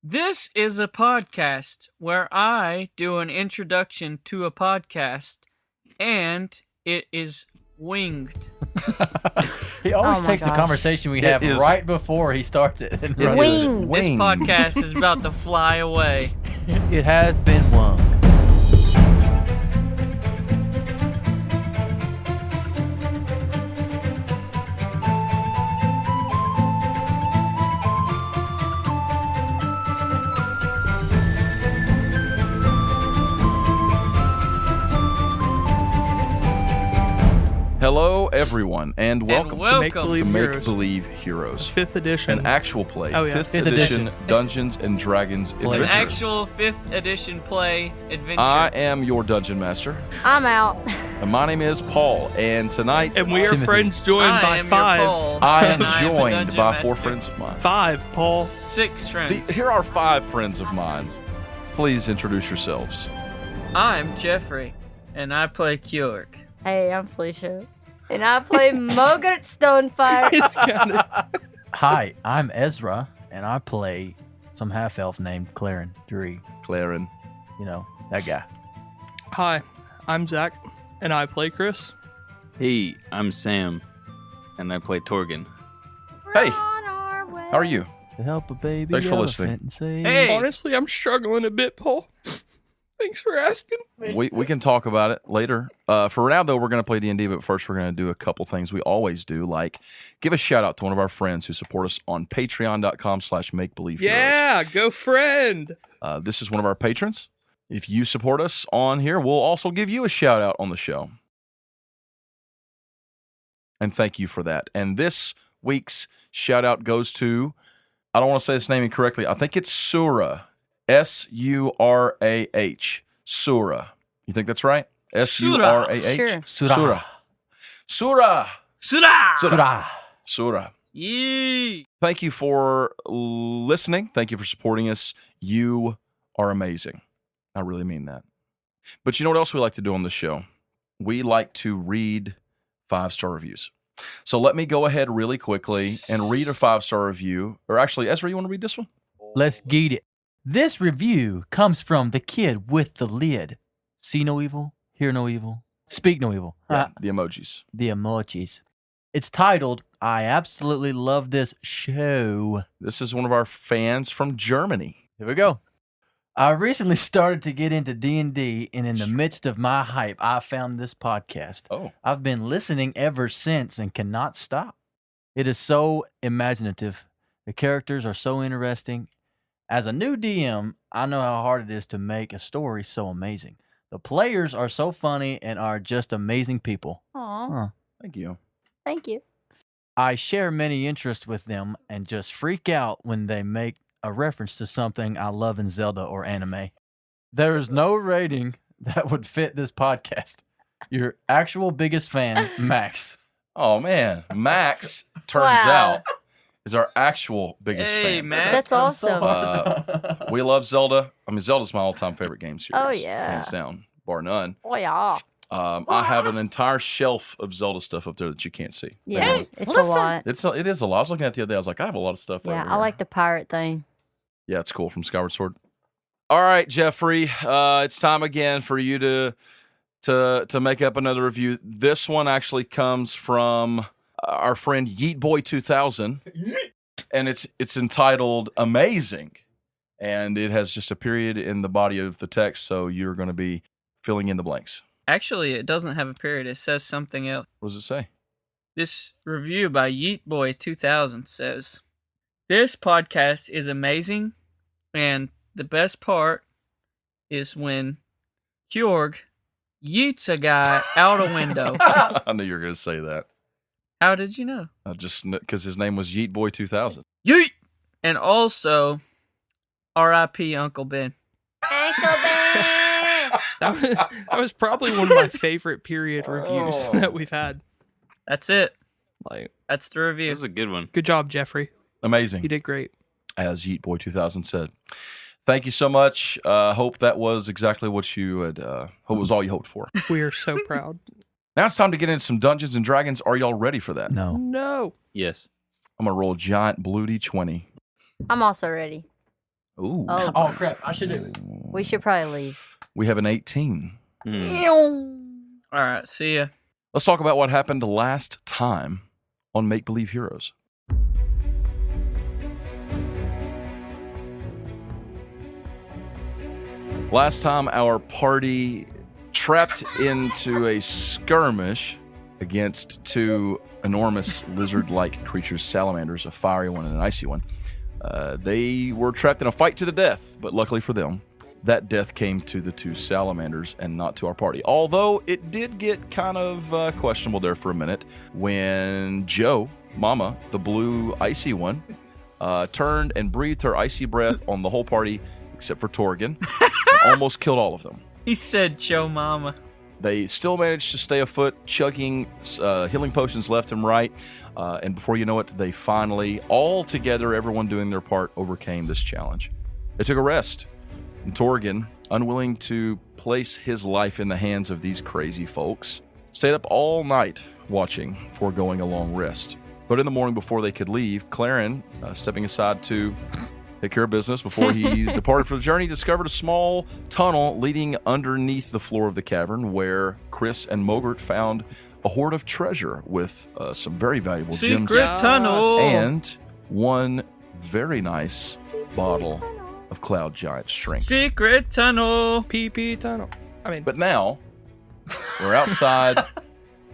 This is a podcast where I do an introduction to a podcast, and it is winged. He always takes the conversation we have right before he starts it. And This podcast is about to fly away. It has been wung. Hello, everyone, and welcome to Make Believe Heroes. 5th edition. An actual play. Oh, yeah. 5th edition Dungeons and Dragons adventure. An actual 5th edition play adventure. I am your dungeon master. I'm out. And my name is Paul, and tonight... And we are friends joined by 5. I am joined by 4 friends of mine. 5, Paul. 6 friends. Here are 5 friends of mine. Please introduce yourselves. I'm Jeffrey, and I play Kjorg. Hey, I'm Felicia. And I play Mogert Stonefire. It's kind of... Hi, I'm Ezra, and I play some half-elf named Claren Dree. Claren. You know, that guy. Hi, I'm Zach, and I play Chris. Hey, I'm Sam, and I play Torgan. Hey, how are you? To help a baby. Thanks for listening. Hey. Honestly, I'm struggling a bit, Paul. Thanks for asking. We can talk about it later. For now, though, we're going to play D&D, but first we're going to do a couple things we always do, like give a shout-out to one of our friends who support us on patreon.com/makebelieveheroes. Yeah, go friend. This is one of our patrons. If you support us on here, we'll also give you a shout-out on the show. And thank you for that. And this week's shout-out goes to, I don't want to say this name incorrectly, I think it's Surah. Surah. Surah. You think that's right? Surah. Sure. Surah. Surah. Surah! Surah. Surah. Yee! Thank you for listening. Thank you for supporting us. You are amazing. I really mean that. But you know what else we like to do on this show? We like to read 5-star reviews. So let me go ahead really quickly and read a 5-star review. Or actually, Ezra, you want to read this one? Let's get it. This review comes from the kid with the lid. See no evil, hear no evil, speak no evil. Yeah, the emojis. The emojis. It's titled, I absolutely love this show. This is one of our fans from Germany. Here we go. I recently started to get into D&D, and in the midst of my hype, I found this podcast. Oh. I've been listening ever since and cannot stop. It is so imaginative. The characters are so interesting. As a new DM, I know how hard it is to make a story so amazing. The players are so funny and are just amazing people. Aw, Thank you. thank you. I share many interests with them and just freak out when they make a reference to something I love in Zelda or anime. There is no rating that would fit this podcast. Your actual biggest fan, Max. Oh, man. Max, turns Wow. out, is our actual biggest Hey, fan. man. That's awesome. We love Zelda. I mean, Zelda's my all-time favorite game series. Oh, yeah. Hands down, bar none. Oh, yeah. I have an entire shelf of Zelda stuff up there that you can't see. Yeah, it's a lot. It is a lot. I was looking at it the other day. I was like, I have a lot of stuff over Yeah, here. I like the pirate thing. Yeah, it's cool, from Skyward Sword. All right, Jeffrey. It's time again for you to make up another review. This one actually comes from our friend YeetBoy2000. And it's entitled Amazing. And it has just a period in the body of the text, so you're going to be filling in the blanks. Actually, it doesn't have a period. It says something else. What does it say? This review by YeetBoy2000 says, this podcast is amazing, and the best part is when Kjorg yeets a guy out a window. I knew you were going to say that. How did you know? Just because his name was YeetBoy2000. Yeet! And also, R.I.P. Uncle Ben. Uncle Ben! That was probably one of my favorite period reviews that we've had. That's it. Like, That's the That review. was a good one. good job, Jeffrey. Amazing. You did great. As YeetBoy2000 said. Thank you so much. Hope that was exactly what you had, hope it was all you hoped for. We are so proud. Now it's time to get into some Dungeons and Dragons. Are y'all ready for that? No. No. Yes. I'm going to roll a giant bloody 20. I'm also ready. Ooh. Oh. Oh, crap. I should do it. We should probably leave. We have an 18. All right, see ya. Let's talk about what happened last time on Make Believe Heroes. Last time, our party trapped into a skirmish against two enormous lizard-like creatures, salamanders, a fiery one and an icy one. They were trapped in a fight to the death, but luckily for them, that death came to the two salamanders and not to our party. Although it did get kind of questionable there for a minute when Joe, Mama, the blue icy one, turned and breathed her icy breath on the whole party except for Torgan and almost killed all of them. He said, "Joe, Mama." They still managed to stay afoot, chugging healing potions left and right. And before you know it, they finally, all together, everyone doing their part, overcame this challenge. They took a rest. And Torgan, unwilling to place his life in the hands of these crazy folks, stayed up all night watching, foregoing a long rest. But in the morning before they could leave, Claren, stepping aside to take care of business before he departed for the journey, discovered a small tunnel leading underneath the floor of the cavern where Chris and Mogert found a hoard of treasure with some very valuable gems Secret tunnel. and one very nice bottle of Cloud Giant strength. Secret tunnel. PP tunnel. I mean, But now, we're outside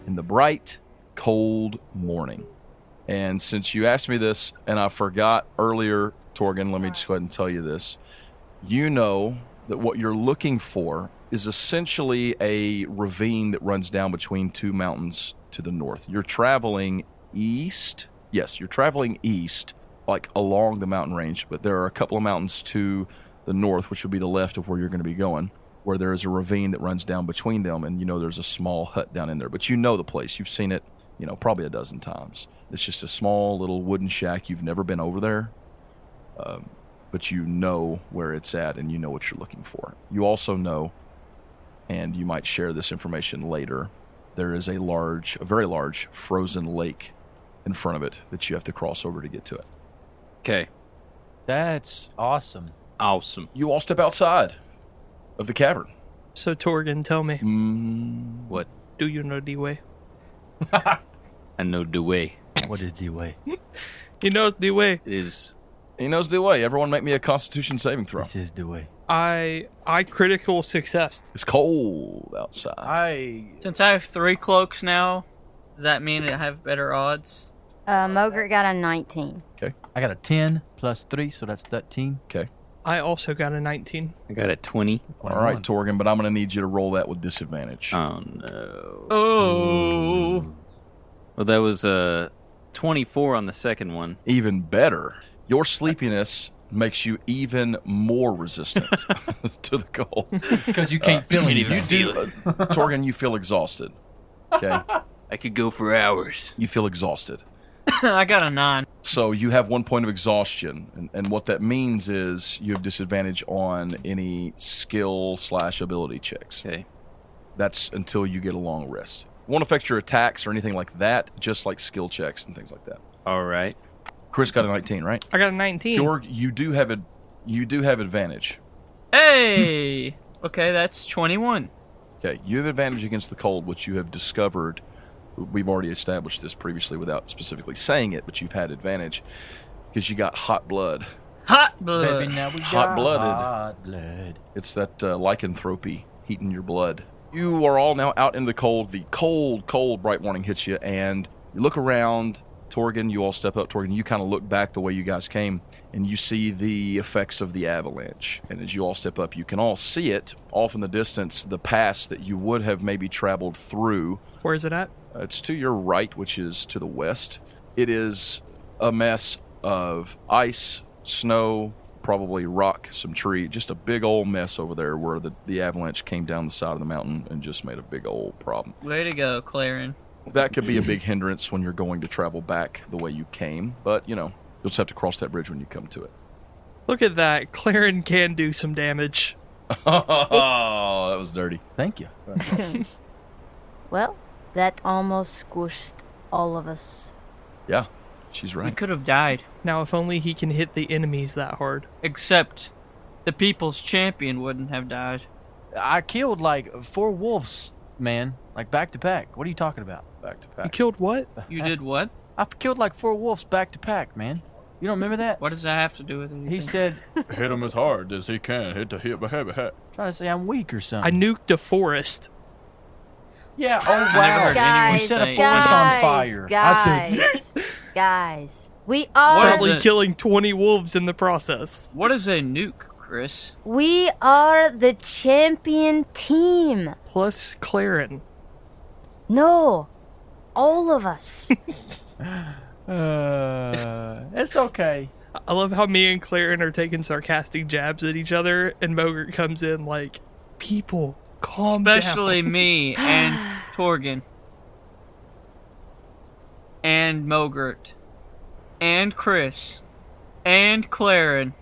in the bright, cold morning. And since you asked me this, and I forgot earlier, Torgan, let me just go ahead and tell you this. You know that what you're looking for is essentially a ravine that runs down between two mountains to the north. You're traveling east. Yes, you're traveling east, like along the mountain range, but there are a couple of mountains to the north, which would be the left of where you're going to be going, where there is a ravine that runs down between them, and you know there's a small hut down in there. But you know the place. You've seen it, probably a dozen times. It's just a small little wooden shack. You've never been over there, but you know where it's at, and you know what you're looking for. You also know, and you might share this information later, there is a very large frozen lake in front of it that you have to cross over to get to it. Okay. That's awesome. Awesome. You all step outside of the cavern. so Torgan, tell me, What? do you know the way? I know the way. What is the way? He knows the way. It is. He knows the way. Everyone make me a Constitution saving throw. This is the way. I critical success. It's cold outside. Since I have 3 cloaks now, does that mean I have better odds? Mogert got a 19. I got a 10 plus 3, so that's 13. Okay. I also got a 19. I got a 20. All right, Torgan, but I'm going to need you to roll that with disadvantage. Oh, no. Oh. Well, that was a 24 on the second one. Even better. Your sleepiness makes you even more resistant to the cold. Because you can't feel anything. You do, Torgan, you feel exhausted. Okay? I could go for hours. You feel exhausted. I got a 9. So you have 1 point of exhaustion, and what that means is you have disadvantage on any skill/ability checks. Okay. That's until you get a long rest. It won't affect your attacks or anything like that, just like skill checks and things like that. All right. Chris got a 19, right? I got a 19. Georg, you do have advantage. Hey. Okay, that's 21. Okay, you have advantage against the cold, which you have discovered. We've already established this previously without specifically saying it, but you've had advantage because you got hot blood. Hot blood. Baby, now we got Hot-blooded. hot blood. It's that lycanthropy heating your blood. You are all now out in the cold. The cold, cold, bright morning hits you, and you look around. Torgan, you all step up. Torgan, you kind of look back the way you guys came, and you see the effects of the avalanche. And as you all step up, you can all see it off in the distance, the pass that you would have maybe traveled through. Where is it at? It's to your right, which is to the west. It is a mess of ice, snow, probably rock, some tree, just a big old mess over there where the avalanche came down the side of the mountain and just made a big old problem. Way to go, Claren. That could be a big hindrance when you're going to travel back the way you came, but, you'll just have to cross that bridge when you come to it. Look at that. Claren can do some damage. Oh, that was dirty. Thank you. Well, that almost squished all of us. Yeah. She's We right. could have died. Now, if only he can hit the enemies that hard. Except the people's champion wouldn't have died. I killed like 4 wolves, man, like back to back. What are you talking about? Back to You back. killed what? You did what? I've killed like 4 wolves back to back, man. You don't remember that? What does that have to do with anything? He said, Hit him as hard as he can. Hit the hip. trying to say I'm weak or something. I nuked a forest. Yeah, oh never wow. heard anyone Guys, You set a say- forest on fire. Guys, guys, we are What is Probably it? killing 20 wolves in the process. What is a nuke, Chris? we are the champion team. Plus Claren. No, all of us. It's okay. I love how me and Claren are taking sarcastic jabs at each other, and Mogert comes in like, people, calm Especially down. me and Torgan. And Mogert. And Chris. And Claren.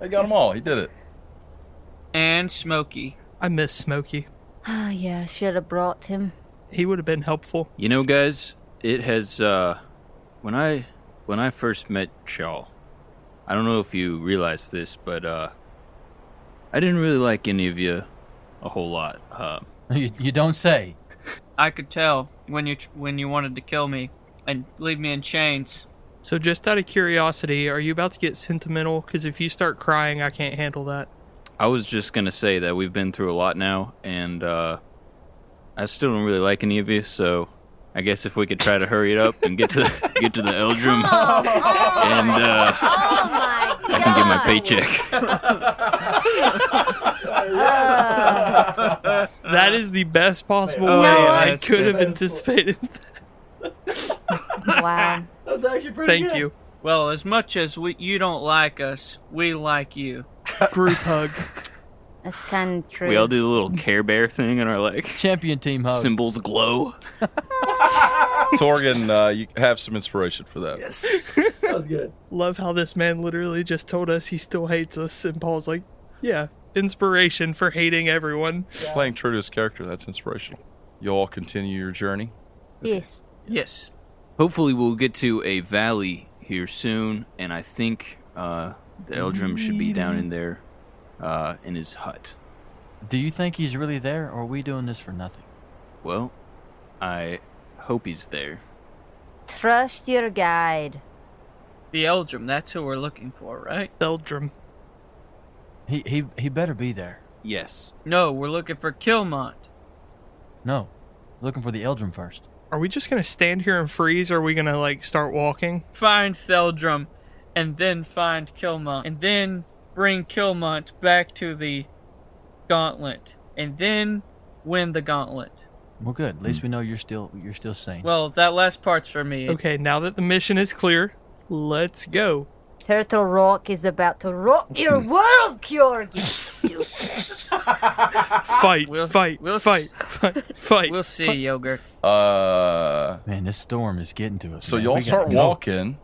He got them all. He did it. And Smokey. I miss Smokey. Ah, yeah, should have brought him. He would have been helpful. You know, guys, it has when I first met y'all, I don't know if you realize this, but I didn't really like any of you a whole lot. You don't say. I could tell when you wanted to kill me and leave me in chains. So just out of curiosity, are you about to get sentimental? Because if you start crying, I can't handle that. I was just gonna say that we've been through a lot now, and I still don't really like any of you. So I guess if we could try to hurry it up and get to the Eldrum, and Oh my god! I can get my paycheck. That is the best possible You way know what? I could have anticipated. Wow. That's actually pretty Thank you. Well, as much as you don't like us, we like you. Group hug. That's kind of true. We all do the little Care Bear thing, and our like Champion team hug. symbols glow. Torgan, you have some inspiration for that. That was good. Love how this man literally just told us he still hates us, and Paul's like, yeah, inspiration for hating everyone. Playing true to his character, that's inspirational. You all continue your journey. Yes. Yes. Hopefully, we'll get to a valley here soon, and I think the Eldrum should be down in there in his hut. Do you think he's really there, or are we doing this for nothing? Well, I hope he's there. Trust your guide. The Eldrum, that's who we're looking for, right? Eldrum. He better be there. Yes. No, we're looking for Kilmandt. No, looking for the Eldrum first. Are we just gonna stand here and freeze, or are we gonna, like, start walking? Find Theldrum, and then find Kilmandt. And then bring Kilmandt back to the gauntlet. And then win the gauntlet. Well, good. At least we know you're still sane. Well, that last part's for me. Okay, now that the mission is clear, let's go. Turtle Rock is about to rock your world, Kjorg, you stupid. Fight, We'll- fight, we'll fight, fight. We'll see, Yogurt. Man, this storm is getting to us. So man. y'all We start gotta go. walking.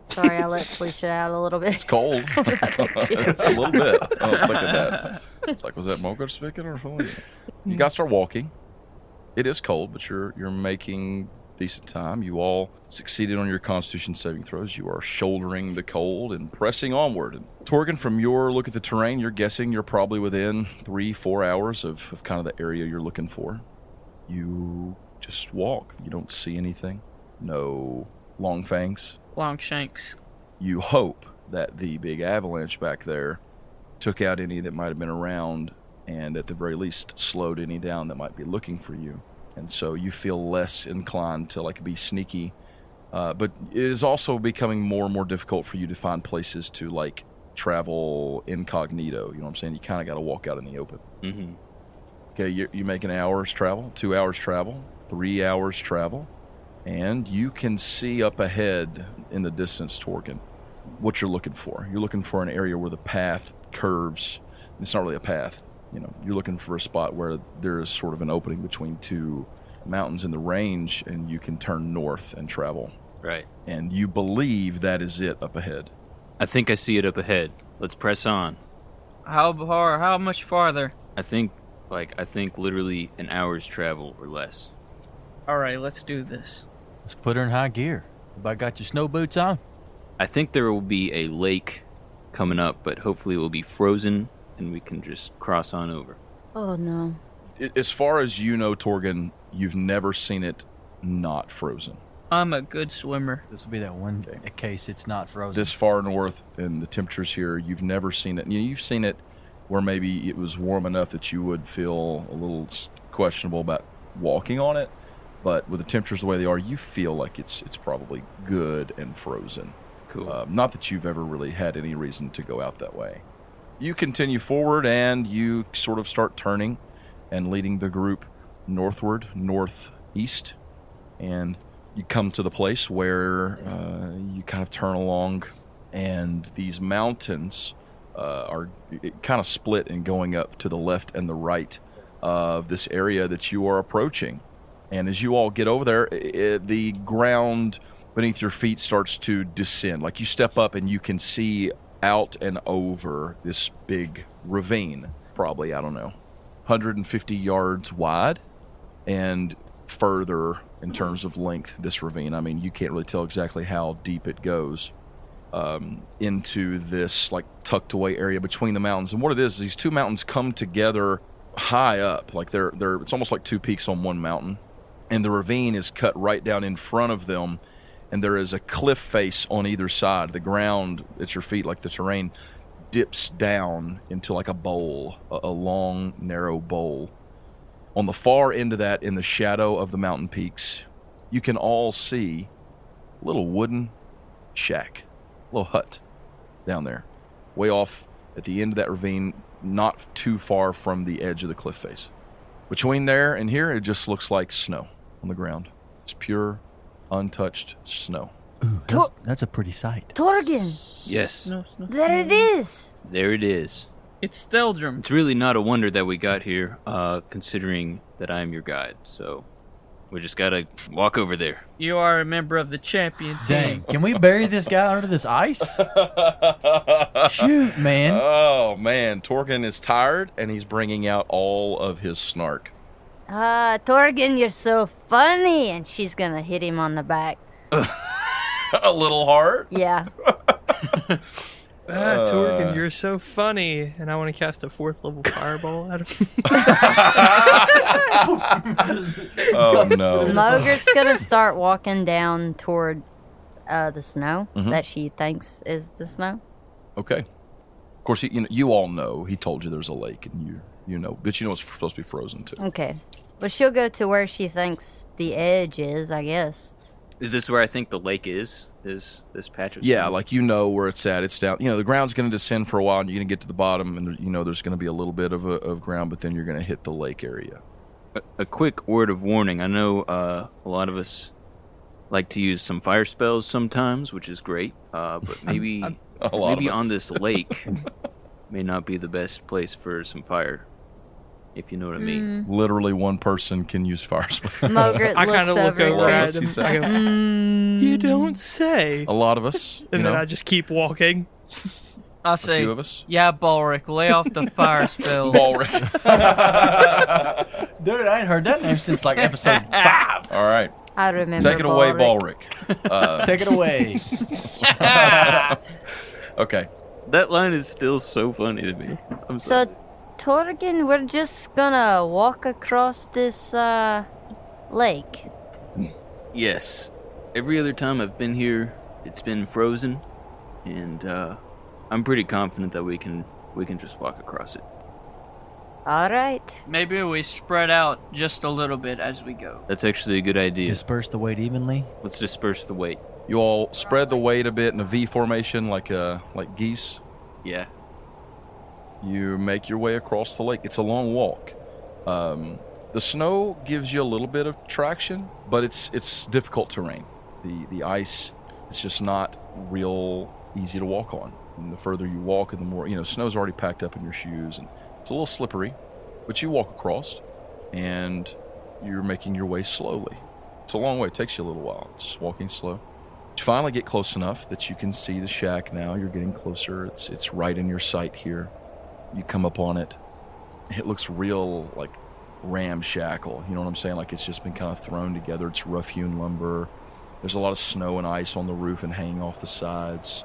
Sorry, I let Felicia out a little bit. Cold. It's a little bit. Oh, it's like that. It's like, was that Mogart speaking or something? You guys start walking. It is cold, but you're making decent time. You all succeeded on your Constitution saving throws. You are shouldering the cold and pressing onward. And Torgan, from your look at the terrain, you're guessing you're probably within 3-4 hours of kind of the area you're looking for. You just walk. You don't see anything. No long fangs. Longshanks. You hope that the big avalanche back there took out any that might have been around and at the very least slowed any down that might be looking for you. And so you feel less inclined to like be sneaky. But it is also becoming more and more difficult for you to find places to like travel incognito. You know what I'm saying? You kind of got to walk out in the open. Mm-hmm. Okay, you make an hour's travel, 2 hours travel, 3 hours travel, and you can see up ahead in the distance, Torgan, what you're looking for. You're looking for an area where the path curves. It's not really a path. You know, you're looking for a spot where there is sort of an opening between two mountains in the range, and you can turn north and travel. Right. And you believe that is it up ahead. I think I see it up ahead. Let's press on. How far? How much farther? I think literally an hour's travel or less. All right, let's do this. Let's put her in high gear. Everybody got your snow boots on? I think there will be a lake coming up, but hopefully it will be frozen and we can just cross on over. Oh, no. As far as you know, Torgan, you've never seen it not frozen. I'm a good swimmer. This will be that one case it's not frozen. This far north, and the temperatures here, you've never seen it. You've seen it where maybe it was warm enough that you would feel a little questionable about walking on it. But with the temperatures the way they are, you feel like it's probably good and frozen. Cool. Not that you've ever really had any reason to go out that way. You continue forward, and you sort of start turning and leading the group northward, northeast, and you come to the place where you kind of turn along, and these mountains are kind of split and going up to the left and the right of this area that you are approaching. And as you all get over there, the ground beneath your feet starts to descend. Like you step up and you can see out and over this big ravine, probably, 150 yards wide, and further in terms of length, this ravine. I mean, you can't really tell exactly how deep it goes into this like tucked away area between the mountains. And what it is these two mountains come together high up, like they're it's almost like two peaks on one mountain. And the ravine is cut right down in front of them, and there is a cliff face on either side. The ground at your feet, like the terrain, dips down into like a bowl, a long, narrow bowl. On the far end of that, in the shadow of the mountain peaks, you can all see a little wooden shack, a little hut down there, way off at the end of that ravine, not too far from the edge of the cliff face. Between there and here, it just looks like snow on the ground. It's pure, untouched snow. Ooh, that's a pretty sight. Torgan, Yes, there it is. there it is. It's Eldrum. It's really not a wonder that we got here, considering that I'm your guide. So we just gotta walk over there. You are a member of the champion Dang, team. can we bury this guy under this ice? Shoot, man. Oh, man. Torgan is tired, and he's bringing out all of his snark. Torgan, you're so funny. And she's gonna hit him on the back. A little hard? Yeah. Torgan, you're so funny. And I want to cast a 4th level fireball at him. Oh, no. Mogert's gonna start walking down toward the snow that she thinks is the snow. Okay. Of course, you all know. He told you there's a lake, and you know. But you know it's supposed to be frozen, too. Okay. Well, she'll go to where she thinks the edge is, I guess. Is this where I think the lake is? Is this patch of Yeah, snow? like you know where it's at. It's down. The ground's going to descend for a while, and you're going to get to the bottom, and there's going to be a little bit of ground, but then you're going to hit the lake area. A quick word of warning. I know a lot of us like to use some fire spells sometimes, which is great. But maybe A lot of us. on this lake may not be the best place for some fire, if you know what I mean. Literally, one person can use fire spells. Mogert I kind looks of look over over at at Chris. him. I go, you don't say. A lot of us. And then I just keep walking. I a say, few of us. yeah, Balric, lay off the fire spells. Balric. Dude, I ain't heard that name since like episode 5. All right. I remember. Take it away, Balric. Balric. Take it away. Okay. That line is still so funny to me. I'm So, sorry. Torgan, we're just gonna walk across this lake. Yes. Every other time I've been here, it's been frozen, and I'm pretty confident that we can just walk across it. All right. Maybe we spread out just a little bit as we go. That's actually a good idea. Disperse the weight evenly. Let's disperse the weight. You all spread the weight a bit in a V formation, like geese. Yeah. You make your way across the lake. It's a long walk. The snow gives you a little bit of traction, but it's difficult terrain. The ice, it's just not real easy to walk on. And the further you walk, and the more snow's already packed up in your shoes, and it's a little slippery. But you walk across, and you're making your way slowly. It's a long way. It takes you a little while. Just walking slow. You finally get close enough that you can see the shack now. You're getting closer. It's right in your sight here. You come up on it. It looks real, like, ramshackle. You know what I'm saying? Like, it's just been kind of thrown together. It's rough-hewn lumber. There's a lot of snow and ice on the roof and hanging off the sides.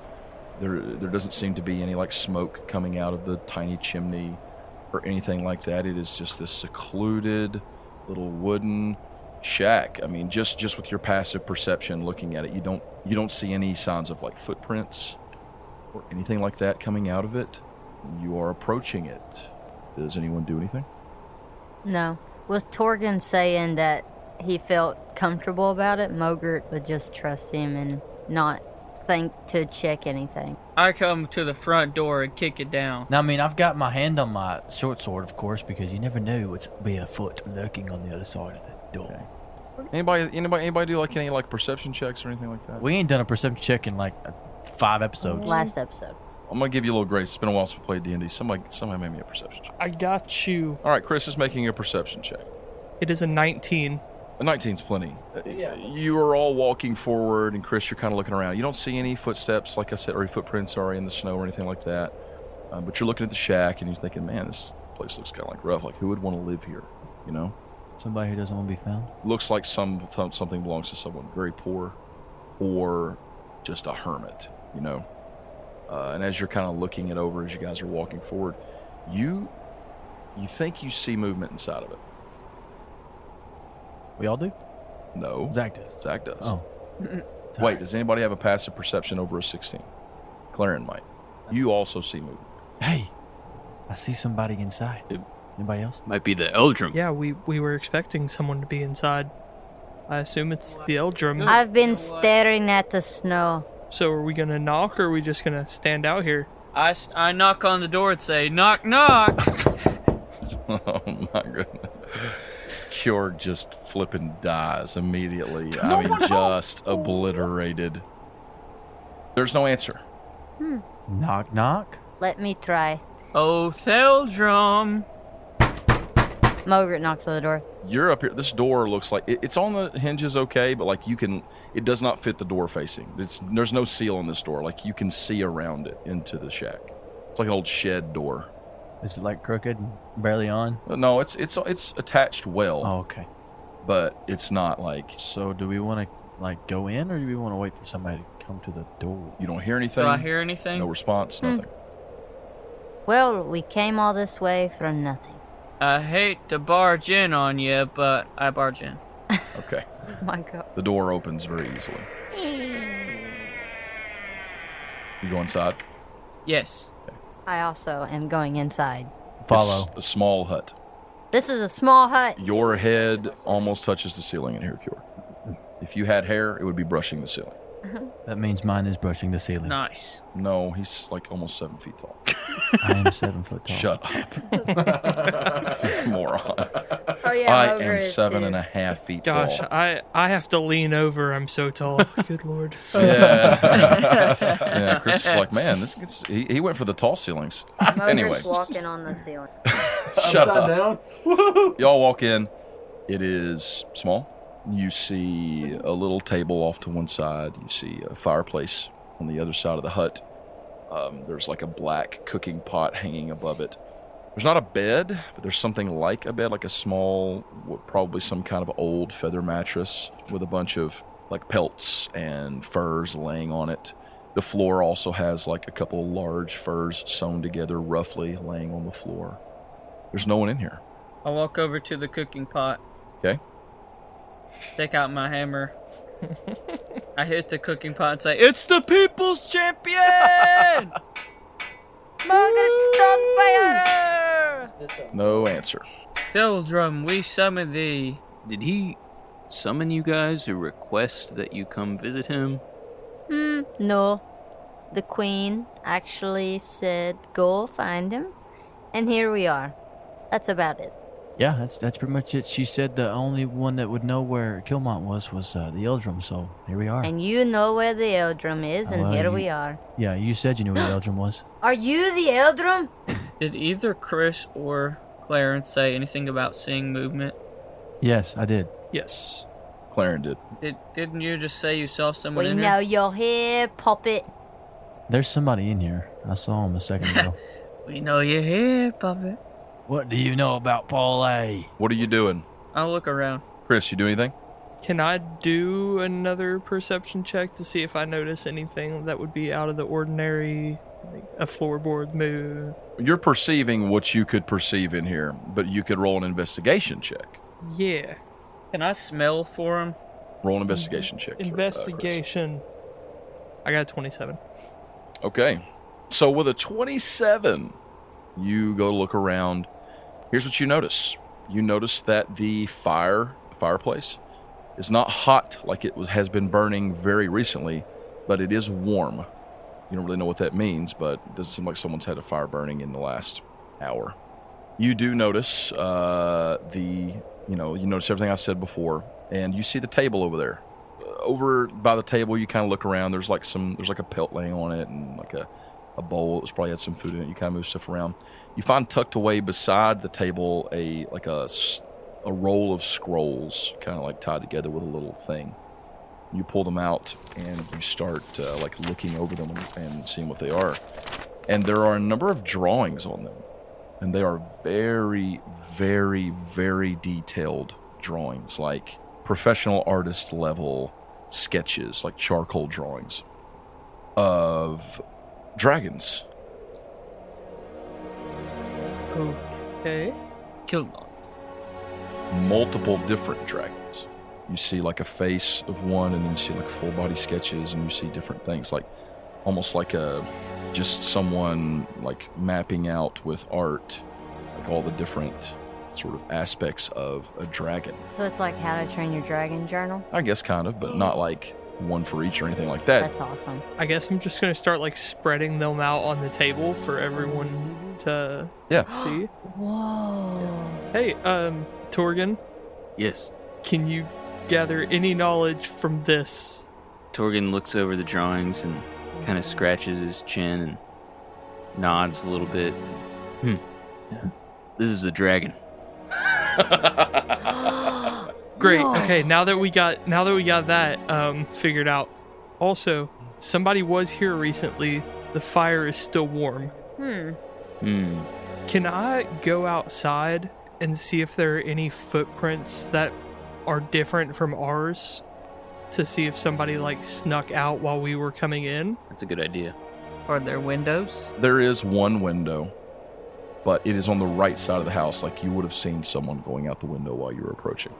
There doesn't seem to be any like smoke coming out of the tiny chimney or anything like that. It is just this secluded little wooden shack. I mean, just with your passive perception looking at it, you don't see any signs of like footprints or anything like that coming out of it. You are approaching it. Does anyone do anything? No. Was Torgan saying that he felt comfortable about it? Mogert would just trust him and not think to check anything. I come to the front door and kick it down. Now, I mean, I've got my hand on my short sword, of course, because you never knew what's be a foot lurking on the other side of the door. Okay. Anybody do like any like perception checks or anything like that? We ain't done a perception check in like 5 episodes. Last episode. I'm gonna give you a little grace. It's been a while since we played D&D. Somebody made me a perception check. I got you. All right, Chris is making a perception check. It is a 19. A 19's plenty. You are all walking forward, and Chris, you're kind of looking around. You don't see any footsteps, like I said, or footprints, in the snow or anything like that. But you're looking at the shack, and you're thinking, man, this place looks kind of like rough. Like, who would want to live here? You know? Somebody who doesn't want to be found. Looks like something belongs to someone very poor, or just a hermit. You know? And as you're kind of looking it over as you guys are walking forward, you think you see movement inside of it. We all do? No. Zach does. Zach does. Oh. Wait, does anybody have a passive perception over a 16? Claren might. You also see movement. Hey, I see somebody inside. Anybody else? Might be the Eldrum. Yeah, we were expecting someone to be inside. I assume it's the Eldrum. I've been staring at the snow. So are we gonna knock, or are we just gonna stand out here? I knock on the door and say, knock, knock. Oh my goodness. Kjorg just flipping dies immediately. I mean, just obliterated. There's no answer. Knock, knock. Let me try. Oh, Theldrum. Mogert knocks on the door. You're up here. This door looks like it's on the hinges, okay, but like it does not fit the door facing. There's no seal on this door. Like you can see around it into the shack. It's like an old shed door. Is it like crooked and barely on? No, it's attached well. Oh, okay. But it's not like So do we want to like go in, or do we want to wait for somebody to come to the door? you don't hear anything. Do I hear anything? No response. Nothing. Well, we came all this way for nothing. I hate to barge in on you, but I barge in. Okay. Oh my god. The door opens very easily. You go inside. Yes. I also am going inside. Follow. It's a small hut. This is a small hut. Your head almost touches the ceiling in here, Kjorg. If you had hair, it would be brushing the ceiling. That means mine is brushing the ceiling. Nice. No, he's like almost 7 feet tall. I am 7 foot tall. Shut up. Moron. Oh yeah, I Mogert am is 7.5 feet Gosh, tall. I have to lean over. I'm so tall. Good lord. Yeah. Yeah, Chris is like, man, he went for the tall ceilings. Mogert's Anyway. walking on the ceiling. Shut up. Y'all walk in. It is small. You see a little table off to one side. You see a fireplace on the other side of the hut. There's like a black cooking pot hanging above it. There's not a bed, but there's something like a bed, like a small, probably some kind of old feather mattress with a bunch of like pelts and furs laying on it. The floor also has like a couple large furs sewn together roughly laying on the floor. There's no one in here. I walk over to the cooking pot. Okay. Take out my hammer. I hit the cooking pot and say, "It's the people's champion!" Mogert's on fire! No answer. Theldrum, we summon thee. Did he summon you guys or request that you come visit him? No. The queen actually said, go find him. And here we are. That's about it. Yeah, that's pretty much it. She said the only one that would know where Kilmandt was the Eldrum, so here we are. And you know where the Eldrum is, and Well, here you- we are. Yeah, you said you knew where the Eldrum was. Are you the Eldrum? Did either Chris or Clarence say anything about seeing movement? Yes, I did. Yes. Claren did. Didn't you just say you saw someone We in know here? you're here, puppet. There's somebody in here. I saw him a second ago. We know you're here, puppet. What do you know about Paul A? What are you doing? I'll look around. Chris, you do anything? Can I do another perception check to see if I notice anything that would be out of the ordinary, like a floorboard move? You're perceiving what you could perceive in here, but you could roll an investigation check. Yeah. Can I smell for him? Roll an investigation check. Chris. Investigation. I got a 27. Okay. So with a 27, you go look around. Here's what you notice. You notice that the fireplace, is not hot like it has been burning very recently, but it is warm. You don't really know what that means, but it doesn't seem like someone's had a fire burning in the last hour. You do notice you notice everything I said before, and you see the table over there. Over by the table, you kind of look around. There's like a pelt laying on it, and like a bowl that's probably had some food in it. You kind of move stuff around. You find tucked away beside the table a roll of scrolls, kind of like tied together with a little thing. You pull them out and you start looking over them and seeing what they are. And there are a number of drawings on them, and they are very, very, very detailed drawings, like professional artist level sketches, like charcoal drawings of dragons. Okay. Kilmandt. Multiple different dragons. You see like a face of one, and then you see like full body sketches, and you see different things, like almost like just someone like mapping out with art, like all the different sort of aspects of a dragon. So it's like How to Train Your Dragon journal? I guess kind of, but not like one for each or anything like that. That's awesome. I guess I'm just gonna start like spreading them out on the table for everyone to see. Whoa. Hey, Torgan, Yes. can you gather any knowledge from this? Torgan looks over the drawings and kind of scratches his chin and nods a little bit. Yeah. This is a dragon. Great. No. Okay, now that we got that figured out. Also, somebody was here recently. The fire is still warm. Can I go outside and see if there are any footprints that are different from ours, to see if somebody like snuck out while we were coming in? That's a good idea. Are there windows? There is one window, but it is on the right side of the house. Like you would have seen someone going out the window while you were approaching.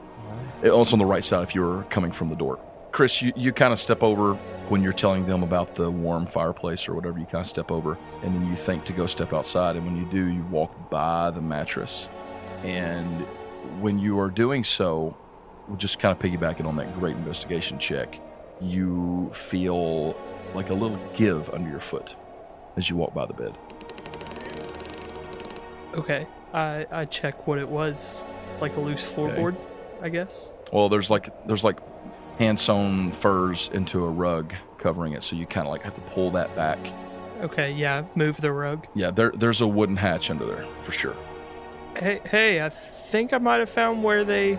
It's on the right side if you were coming from the door. Chris, you kind of step over when you're telling them about the warm fireplace or whatever. You kind of step over, and then you think to go step outside. And when you do, you walk by the mattress. And when you are doing so, just kind of piggybacking on that great investigation check, you feel like a little give under your foot as you walk by the bed. Okay, I check what it was, like a loose floorboard, I guess. Well, there's like hand sewn furs into a rug covering it, so you kind of like have to pull that back. Okay, yeah, move the rug. Yeah, there's a wooden hatch under there for sure. Hey, I think I might have found where they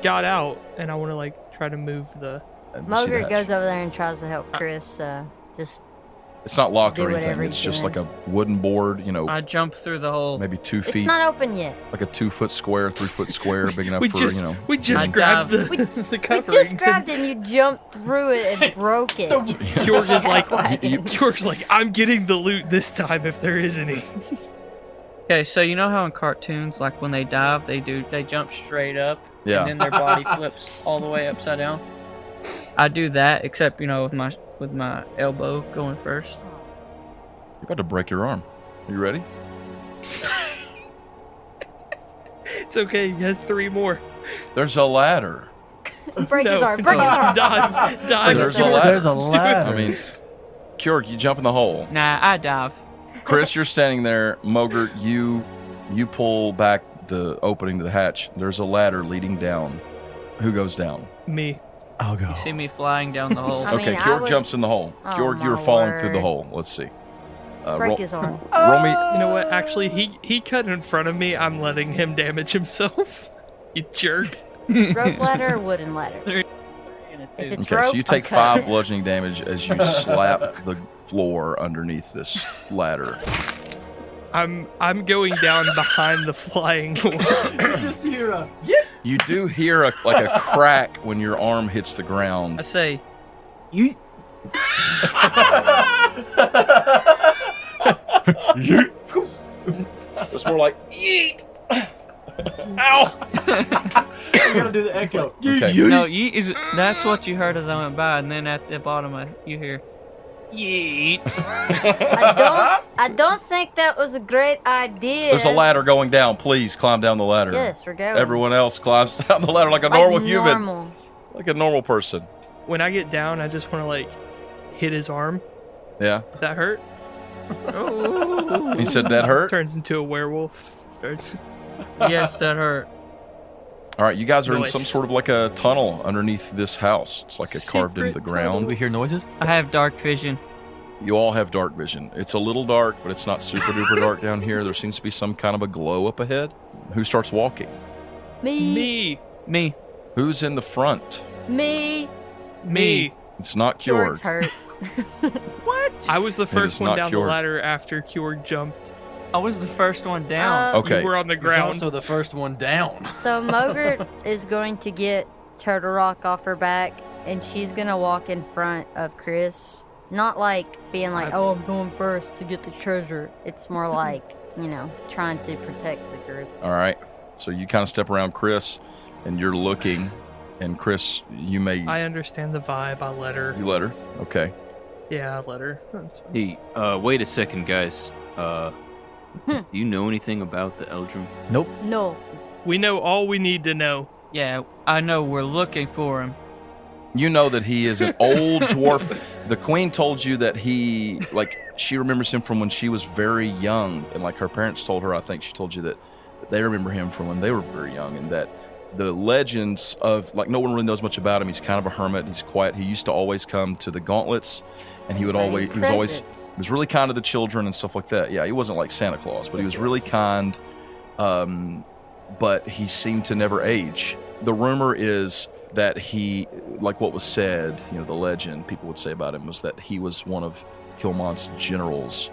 got out, and I want to like try to move the. And you see the Mogert hatch. goes over there and tries to help Chris. Just It's not locked do or anything. whatever It's he's just doing. like a wooden board, I jump through the hole. maybe 2 it's feet, not open yet. like a 2 foot square, 3 foot square, big enough We for just I grabbed dive. the We covering. just grabbed it and you jumped through it and broke it. George is like, Wagon. George's like, I'm getting the loot this time if there is any. Okay, so you know how in cartoons, like when they dive, they jump straight up, Yeah. and then their body flips all the way upside down. I do that, except with my elbow going first. You're about to break your arm. Are you ready? It's okay, he has 3 more. There's a ladder. Break his arm. Break his arm. Dive. There's a ladder. There's a ladder. I mean, Kjorg, you jump in the hole. Nah, I dive. Chris, you're standing there. Mogert, you pull back the opening to the hatch. There's a ladder leading down. Who goes down? Me. I'll go. You see me flying down the hole. I mean, Okay, I Kjorg would- jumps in the hole. Oh, Kjorg, you're my falling through the word. hole. Let's see. Break his arm. Roll me. You know what? Actually, he cut in front of me. I'm letting him damage himself. You jerk. Rope ladder or wooden ladder? If it's Okay, rope, so you take I'm cut. 5 bludgeoning damage as you slap the floor underneath this ladder. I'm going down behind the flying horse. Just hear a You do hear a crack when your arm hits the ground. I say, You It's more like yeet. Ow! You gotta do the echo. Okay. no, yeet is. That's what you heard as I went by, and then at the bottom, you hear, yeet. I don't think that was a great idea. There's a ladder going down. Please climb down the ladder. Yes, we're going. Everyone else climbs down the ladder like a normal human, like a normal person. When I get down, I just want to like hit his arm. Yeah. That hurt. Oh. He said that hurt. Turns into a werewolf. Starts. Yes, that hurt. All right, you guys are in Noise. some sort of like a tunnel underneath this house. It's like carved into the Secret ground. We hear noises. I have dark vision. You all have dark vision. It's a little dark, but it's not super duper dark down here. There seems to be some kind of a glow up ahead. Who starts walking? Me. Me. Who's in the front? Me. It's not Kjorg's Kjorg. hurt. What? I was the is first one not down Kjorg. the ladder after Kjorg jumped. I was the first one down. Okay. You were on the He's ground. also the first one down. So Mogert is going to get Turtle Rock off her back, and she's gonna walk in front of Chris. Not like being like, "Oh, I'm going first to get the treasure." It's more like, trying to protect the group. All right. So you kind of step around Chris, and you're looking. And Chris, you may I understand the vibe. I let her. you let her. Okay. Yeah, I let her. That's fine. Hey, wait a second, guys. Do you know anything about the Eldrum? Nope. No. We know all we need to know. Yeah, I know we're looking for him. You know that he is an old dwarf. The queen told you that she remembers him from when she was very young. And like her parents told her, I think she told you that they remember him from when they were very young. And that the legends of, like, no one really knows much about him. He's kind of a hermit. He's quiet. He used to always come to the gauntlets. And he was really kind to the children and stuff like that. Yeah, he wasn't like Santa Claus, but he was really kind. But he seemed to never age. The rumor is that he, like what was said, the legend people would say about him was that he was one of Kilmand's generals,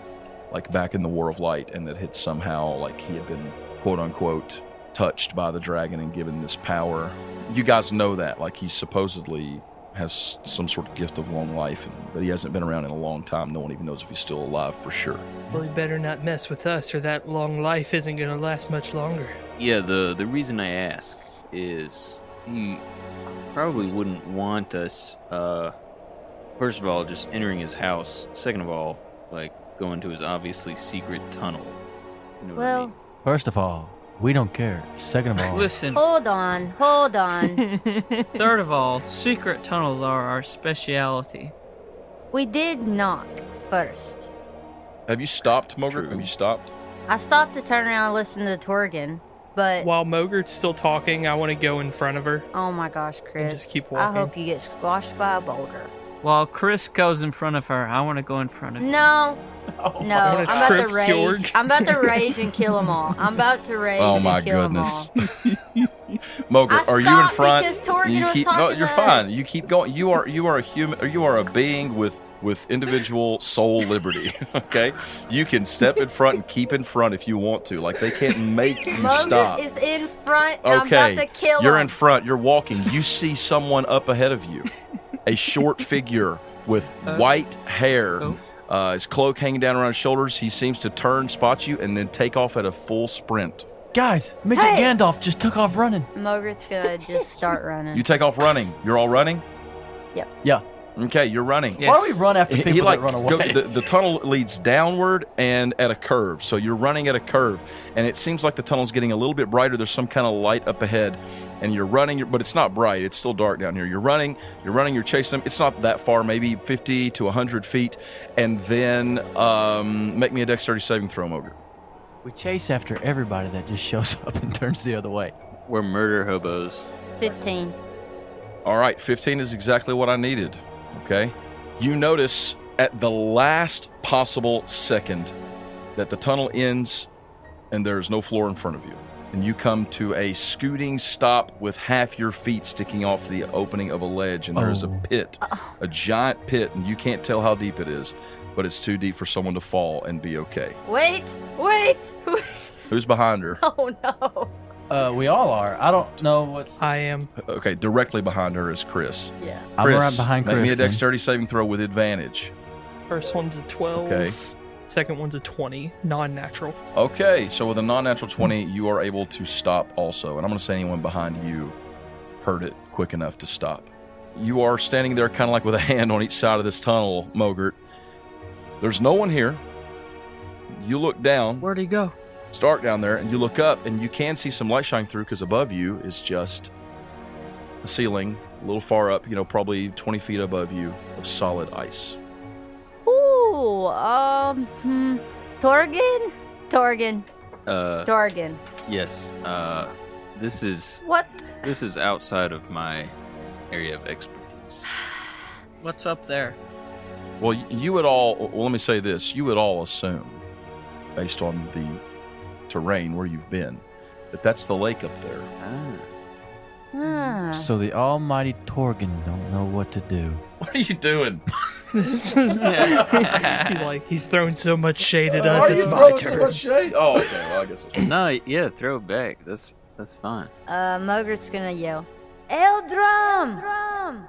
like back in the War of Light, and that had somehow, like, he had been, quote unquote, touched by the dragon and given this power. You guys know that, like, he supposedly has some sort of gift of long life, but he hasn't been around in a long time. No one even knows if he's still alive for sure. Well, he better not mess with us, or that long life isn't going to last much longer. Yeah, the reason I ask is he probably wouldn't want us, first of all, just entering his house. Second of all, like, going to his obviously secret tunnel. You know what I mean? First of all, we don't care. Second of all, Listen, Hold on. third of all, secret tunnels are our speciality. We did knock first. Have you stopped, Mogert? True. Have you stopped? I stopped to turn around and listen to Torgen, but While Mogert's still talking, I want to go in front of her. oh my gosh, Chris! just keep I walking. hope you get squashed by a boulder. While Chris goes in front of her, I want to go in front of you. No, wanna I'm about trip to rage. Kjorg. I'm about to rage and kill them all. I'm about to rage. Oh my and kill 'em goodness. all. Mogert, I are you in stopped front? because Torgen You was keep, no, talking you're to fine. us. You keep going. You are a human, or you are a being with individual soul liberty. Okay, you can step in front and keep in front if you want to. Like, they can't make you Mogert stop. is in front. And Okay, I'm about to kill you're him. in front. You're walking. You see someone up ahead of you, a short figure with white hair. His cloak hanging down around his shoulders. He seems to turn, spot you, and then take off at a full sprint. guys, Midget Hey! Gandalf just took off running. Mogert's gonna just start running. You take off running. You're all running? Yeah. Okay, you're running. Yes. Why do we run after people that run away? The tunnel leads downward and at a curve. So you're running at a curve, and it seems like the tunnel's getting a little bit brighter. There's some kind of light up ahead, and you're running, but it's not bright. It's still dark down here. You're running, you're chasing them. It's not that far, maybe 50 to 100 feet, and then make me a dexterity saving throw, Mogert. We chase after everybody that just shows up and turns the other way. We're murder hobos. 15. All right, 15 is exactly what I needed. Okay? You notice at the last possible second that the tunnel ends and there's no floor in front of you. And you come to a scooting stop with half your feet sticking off the opening of a ledge, and there's a pit, a giant pit, and you can't tell how deep it is, but it's too deep for someone to fall and be okay. Wait. Who's behind her? Oh no. We all are. I don't know what's. I am. Okay, directly behind her is Chris. Yeah. I'm Chris, right behind Chris. make me a then. dexterity saving throw with advantage. First one's a 12. Okay. Second one's a 20, non-natural. Okay, so with a non-natural 20, you are able to stop also. And I'm going to say anyone behind you heard it quick enough to stop. You are standing there kind of like with a hand on each side of this tunnel, Mogert. There's no one here. You look down. Where'd he go? It's dark down there, and you look up, and you can see some light shining through because above you is just a ceiling, a little far up, probably 20 feet above you, of solid ice. Ooh, Torgen? Torgen. Yes. This is What? this is outside of my area of expertise. What's up there? Well, you would all, let me say this, you would all assume, based on the terrain where you've been, that that's the lake up there. Ah. So the almighty Torgen don't know what to do. What are you doing? He's throwing so much shade at us. It's my turn. Shade? Oh, okay. Well, I guess it's No, yeah, throw it back. That's fine. Mogert's gonna yell, Eldrum!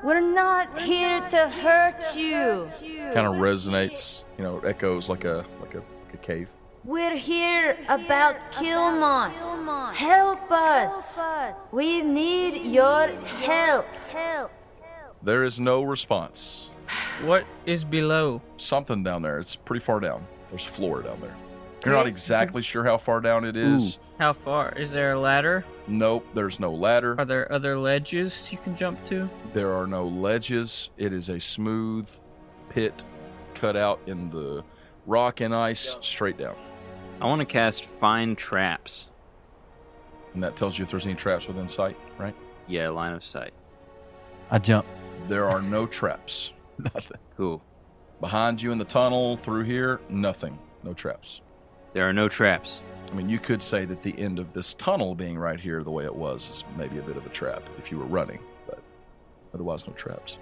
We're not here to hurt you. kind of resonates, echoes like a cave. We're here about Kilmandt. Help us. We need your help. There is no response. What is below? Something down there. It's pretty far down. There's floor down there. You're not Chris? exactly sure how far down it is. How far? Is there a ladder? Nope, there's no ladder. Are there other ledges you can jump to? There are no ledges. It is a smooth pit cut out in the rock and ice straight down. I want to cast Find Traps. And that tells you if there's any traps within sight, right? Yeah, line of sight. I jump. There are no traps. Nothing. Cool. Behind you in the tunnel, through here, nothing. No traps. There are no traps. I mean, you could say that the end of this tunnel being right here the way it was is maybe a bit of a trap if you were running, but otherwise no traps.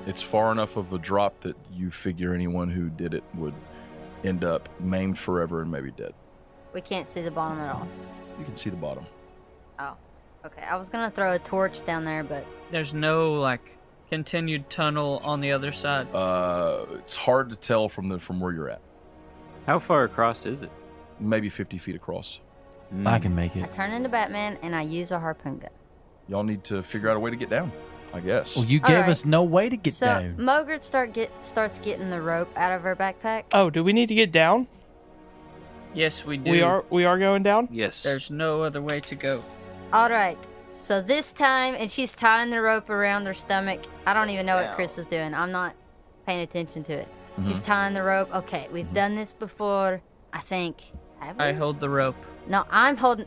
It's far enough of a drop that you figure anyone who did it would end up maimed forever and maybe dead. We can't see the bottom at all. You can see the bottom. Oh, okay. I was gonna throw a torch down there, but There's no, continued tunnel on the other side. It's hard to tell from where you're at. How far across is it? Maybe 50 feet across. I can make I it. turn into Batman and I use a harpoon gun. Y'all need to figure out a way to get down, I guess. Well, you All gave right. us no way to get So down. Mogert starts getting the rope out of her backpack. Oh, do we need to get down? Yes, we do. We are going down? Yes. There's no other way to go. All right. So this time, and she's tying the rope around her stomach. I don't even know what Chris is doing. I'm not paying attention to it. She's tying the rope. Okay, we've done this before. I think. Have we? I hold the rope. No, I'm holding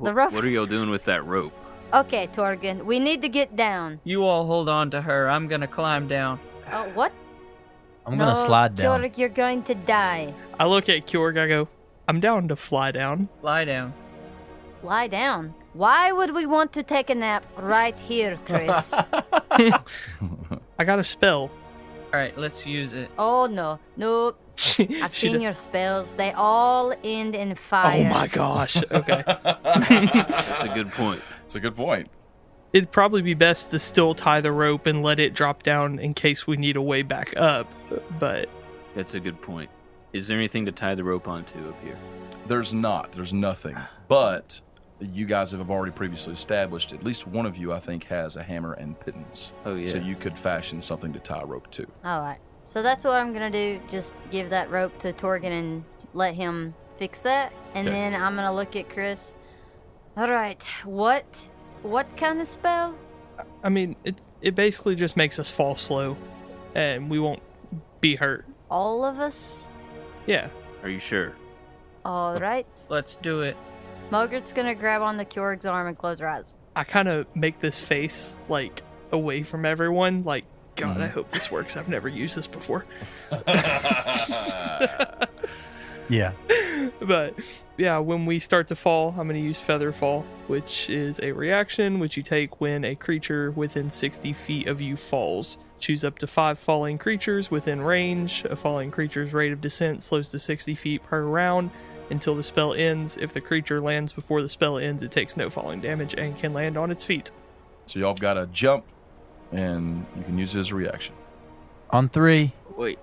the rope. What are y'all doing with that rope? Okay, Torgen, we need to get down. You all hold on to her. I'm gonna climb down. Oh, what? I'm gonna slide down. Kjorg, you're going to die. I look at Kjorg, I go, I'm down to fly down. Lie down. Lie down. Why would we want to take a nap right here, Chris? I got a spell. All right, let's use it. Oh, no. Nope. I've seen your spells. They all end in Oh fire. my gosh. Okay. That's a good point. It's a good point. It'd probably be best to still tie the rope and let it drop down in case we need a way back up. But That's a good point. Is there anything to tie the rope onto up here? There's not. There's nothing. But you guys have already previously established, at least one of you, I think, has a hammer and pittance. Oh, yeah. So you could fashion something to tie a rope to. All right. So that's what I'm going to do. Just give that rope to Torgen and let him fix that. And Okay. then I'm going to look at Chris. All right. What kind of spell? I mean, it basically just makes us fall slow and we won't be hurt. All of us? Yeah. Are you sure? All right. Let's do it. Mogert's going to grab on the Kjorg's arm and close her eyes. I kind of make this face away from everyone. God, I hope this works. I've never used this before. Yeah. But yeah, when we start to fall, I'm going to use Feather Fall, which is a reaction which you take when a creature within 60 feet of you falls. Choose up to 5 falling creatures within range. A falling creature's rate of descent slows to 60 feet per round. until the spell ends. If the creature lands before the spell ends, it takes no falling damage and can land on its feet. So y'all got to jump, and you can use it as a reaction. On 3. Wait.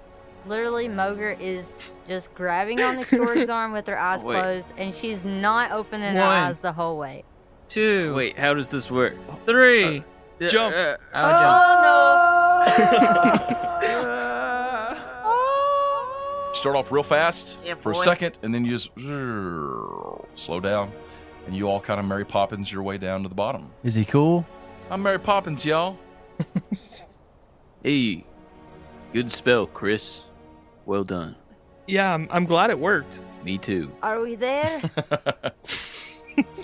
Literally, Mogert is just grabbing on the Kjorg's arm with her eyes Wait. closed, and she's not opening her 1. eyes the whole way. 2. Wait, how does this work? 3. Jump. I'll jump. Start off real fast Yeah, for a boy. second, and then you just slow down, and you all kind of Mary Poppins your way down to the bottom. Is he cool? I'm Mary Poppins, y'all. Hey, good spell, Chris. Well done. Yeah, I'm glad it worked. Me too. Are we there?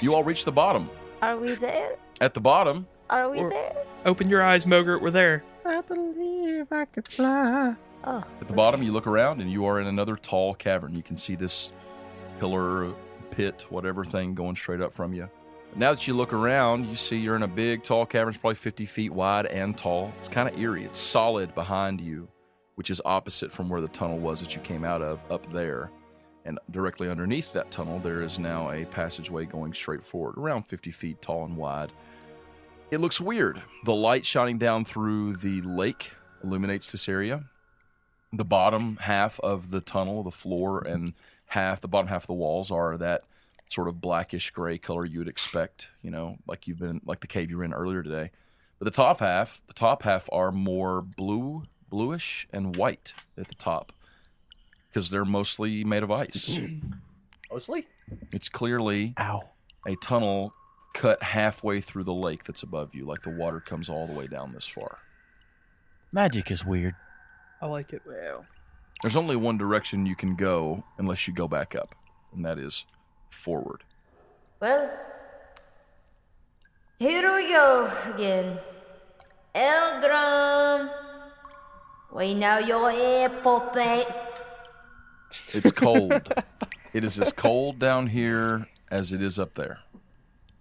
You all reach the bottom. Are we there? At the bottom, Are we Or- there? Open your eyes, Mogert. We're there. I believe I could fly. Oh. at the bottom, you look around, and you are in another tall cavern. You can see this pillar, pit, whatever thing going straight up from you. Now that you look around, you see you're in a big, tall cavern. It's probably 50 feet wide and tall. It's kind of eerie. It's solid behind you, which is opposite from where the tunnel was that you came out of, up there. And directly underneath that tunnel, there is now a passageway going straight forward, around 50 feet tall and wide. It looks weird. The light shining down through the lake illuminates this area. The bottom half of the tunnel, the floor, and the bottom half of the walls are that sort of blackish gray color you would expect, like the cave you were in earlier today. But the top half are more bluish and white at the top, because they're mostly made of ice. Mostly? It's clearly Ow. a tunnel cut halfway through the lake that's above you, like the water comes all the way down this far. Magic is weird. I like it. Well, There's only one direction you can go unless you go back up, and that is forward. Well, here we go again. Eldrum. We know you're here, puppet. It's cold. It is as cold down here as it is up there.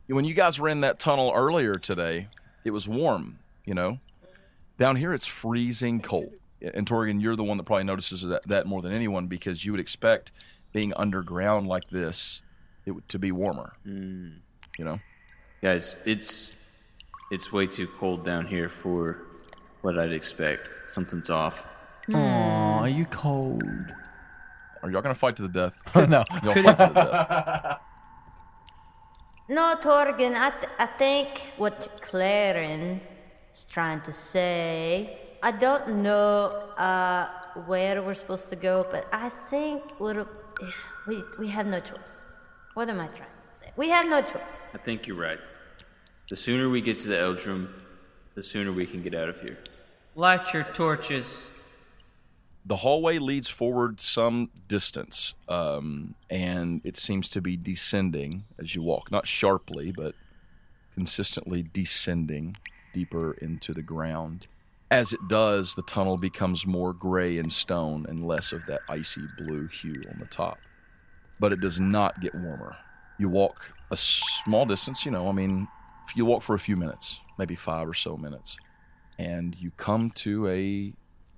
When you guys were in that tunnel earlier today, it was warm, Down here, it's freezing cold. And Torgan, you're the one that probably notices that more than anyone, because you would expect being underground like this to be warmer, Guys, it's way too cold down here for what I'd expect. Something's off. Aw, are you cold? Are y'all going to fight to the death? No. Y'all fight to the death. No, Torgen, I think what Claren is trying to say, I don't know where we're supposed to go, but I think we have no choice. What am I trying to say? We have no choice. I think you're right. The sooner we get to the Eldrum, the sooner we can get out of here. light your torches. The hallway leads forward some distance, and it seems to be descending as you walk. Not sharply, but consistently descending deeper into the ground. As it does, the tunnel becomes more gray and stone and less of that icy blue hue on the top. But it does not get warmer. You walk a small distance, if you walk for a few minutes, maybe 5 or so minutes, and you come to a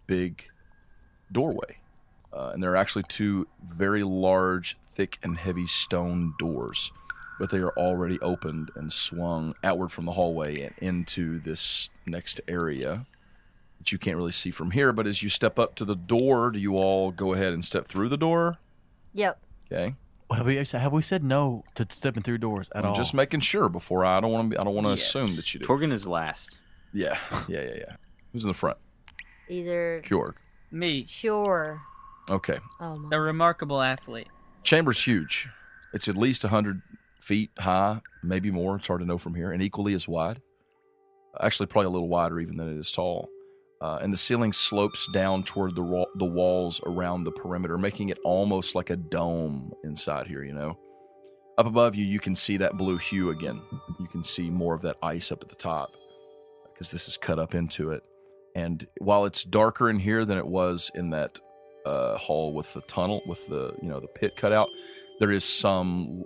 big doorway. And there are actually 2 very large, thick, and heavy stone doors, but they are already opened and swung outward from the hallway and into this next area that you can't really see from here. But as you step up to the door, do you all go ahead and step through the door? Yep. Okay. Have we said no to stepping through doors at all? I'm just making sure before I don't want to assume that you do. Torgan is last. Yeah. Who's in the front? Either Kjorg. Me, sure. Okay. Oh my. the remarkable athlete. Chamber's huge. It's at least 100 feet high, maybe more. It's hard to know from here, and equally as wide. Actually, probably a little wider even than it is tall. And the ceiling slopes down toward the walls around the perimeter, making it almost like a dome inside here, Up above you, you can see that blue hue again. You can see more of that ice up at the top because this is cut up into it. And while it's darker in here than it was in that hall with the tunnel, with the pit cut out, there is some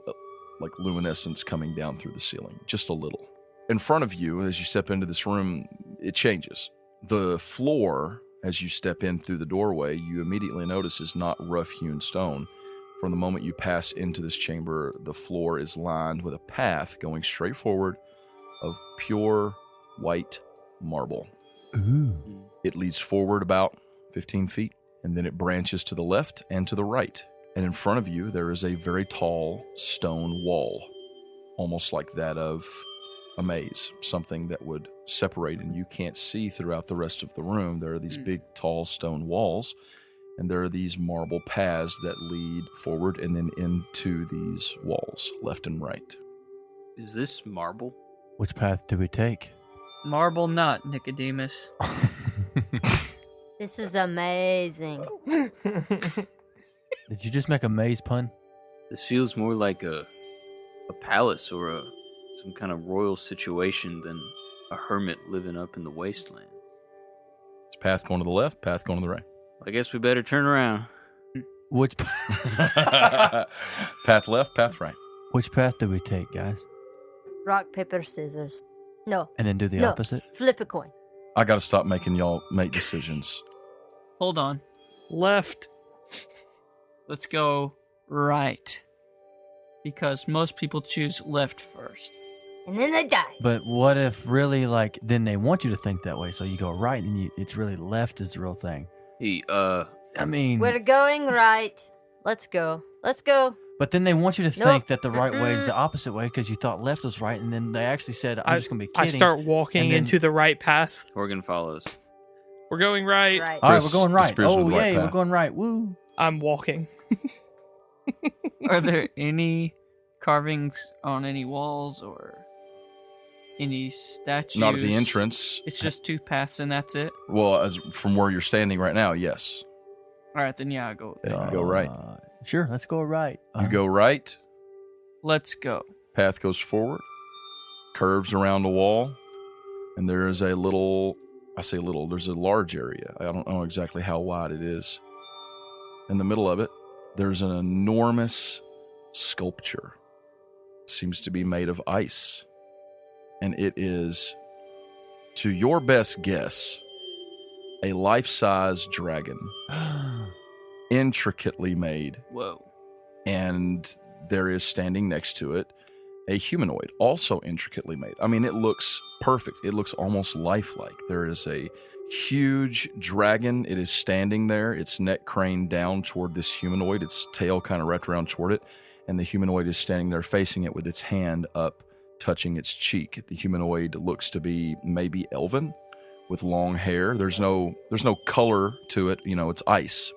like luminescence coming down through the ceiling, just a little. In front of you, as you step into this room, it changes. The floor, as you step in through the doorway, you immediately notice is not rough-hewn stone. From the moment you pass into this chamber, the floor is lined with a path going straight forward of pure white marble. Ooh. It leads forward about 15 feet, and then it branches to the left and to the right. And in front of you, there is a very tall stone wall, almost like that of a maze, something that would separate and you can't see throughout the rest of the room. There are these big, tall stone walls, and there are these marble paths that lead forward and then into these walls, left and right. Is this marble? Which path do we take? Marble not, Nicodemus. This is amazing. Did you just make a maze pun? This feels more like a palace or some kind of royal situation than a hermit living up in the wasteland. It's path going to the left, path going to the right. I guess we better turn around. Which Path left, path right. which path do we take, guys? Rock, paper, scissors. No. And then do the No. opposite? Flip a coin. I got to stop making y'all make decisions. Hold on. Left. Let's go right. Because most people choose left first. And then they die. But what if really, like, then they want you to think that way, so you go right and it's really left is the real thing. Hey, I mean, We're going right. Let's go. Let's go. but then they want you to Nope. think that the right way is the opposite way because you thought left was right, and then they actually said, I'm just going to be I kidding. start walking and then- into the right path. Morgan follows. We're going right. Right. All right, Chris we're going right. disappears with Oh, the right yay, we're path. going right. Woo. I'm walking. Are there any carvings on any walls or any statues? Not at the entrance. It's just two paths and that's it? Well, as from where you're standing right now, yes. All right, then yeah, I'll go. Yeah, you go right. Sure, let's go right. You go right, Let's go. path goes forward, curves around the wall, and there is a little, I say little, there's a large area. I don't know exactly how wide it is. In the middle of it, there's an enormous sculpture. It seems to be made of ice. And it is, to your best guess, a life-size dragon, intricately made. Whoa. And there is standing next to it a humanoid, also intricately made. I mean, it looks perfect. It looks almost lifelike. There is a huge dragon. It is standing there, its neck craned down toward this humanoid, its tail kind of wrapped around toward it, and the humanoid is standing there facing it with its hand up, touching its cheek. The humanoid looks to be maybe elven with long hair. There's no color to it. You know, it's ice.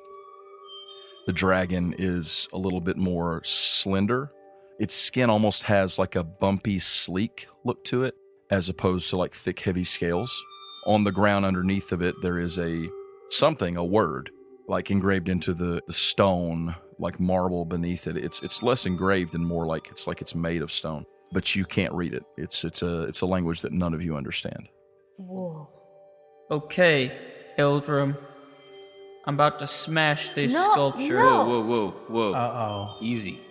The dragon is a little bit more slender. Its skin almost has like a bumpy, sleek look to it, as opposed to like thick, heavy scales. On the ground underneath of it, there is a word, like engraved into the stone, like marble beneath it. It's less engraved and more like it's made of stone, but you can't read it. It's a language that none of you understand. Whoa. Okay, Eldrum. I'm about to smash this No, sculpture no. Whoa. Uh-oh. Easy.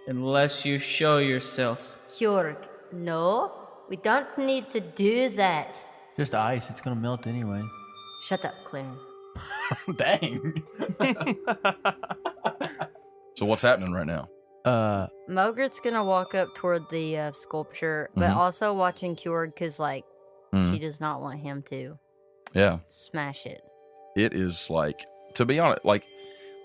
unless you show yourself. Kjorg, no. We don't need to do that. Just ice. It's going to melt anyway. Shut up, Claire. Dang. So what's happening right now? Mogert's gonna walk up toward the sculpture, but Mhm. also watching Kjorg because, like, Mhm. she does not want him to Yeah. smash it. It is like, to be honest, like,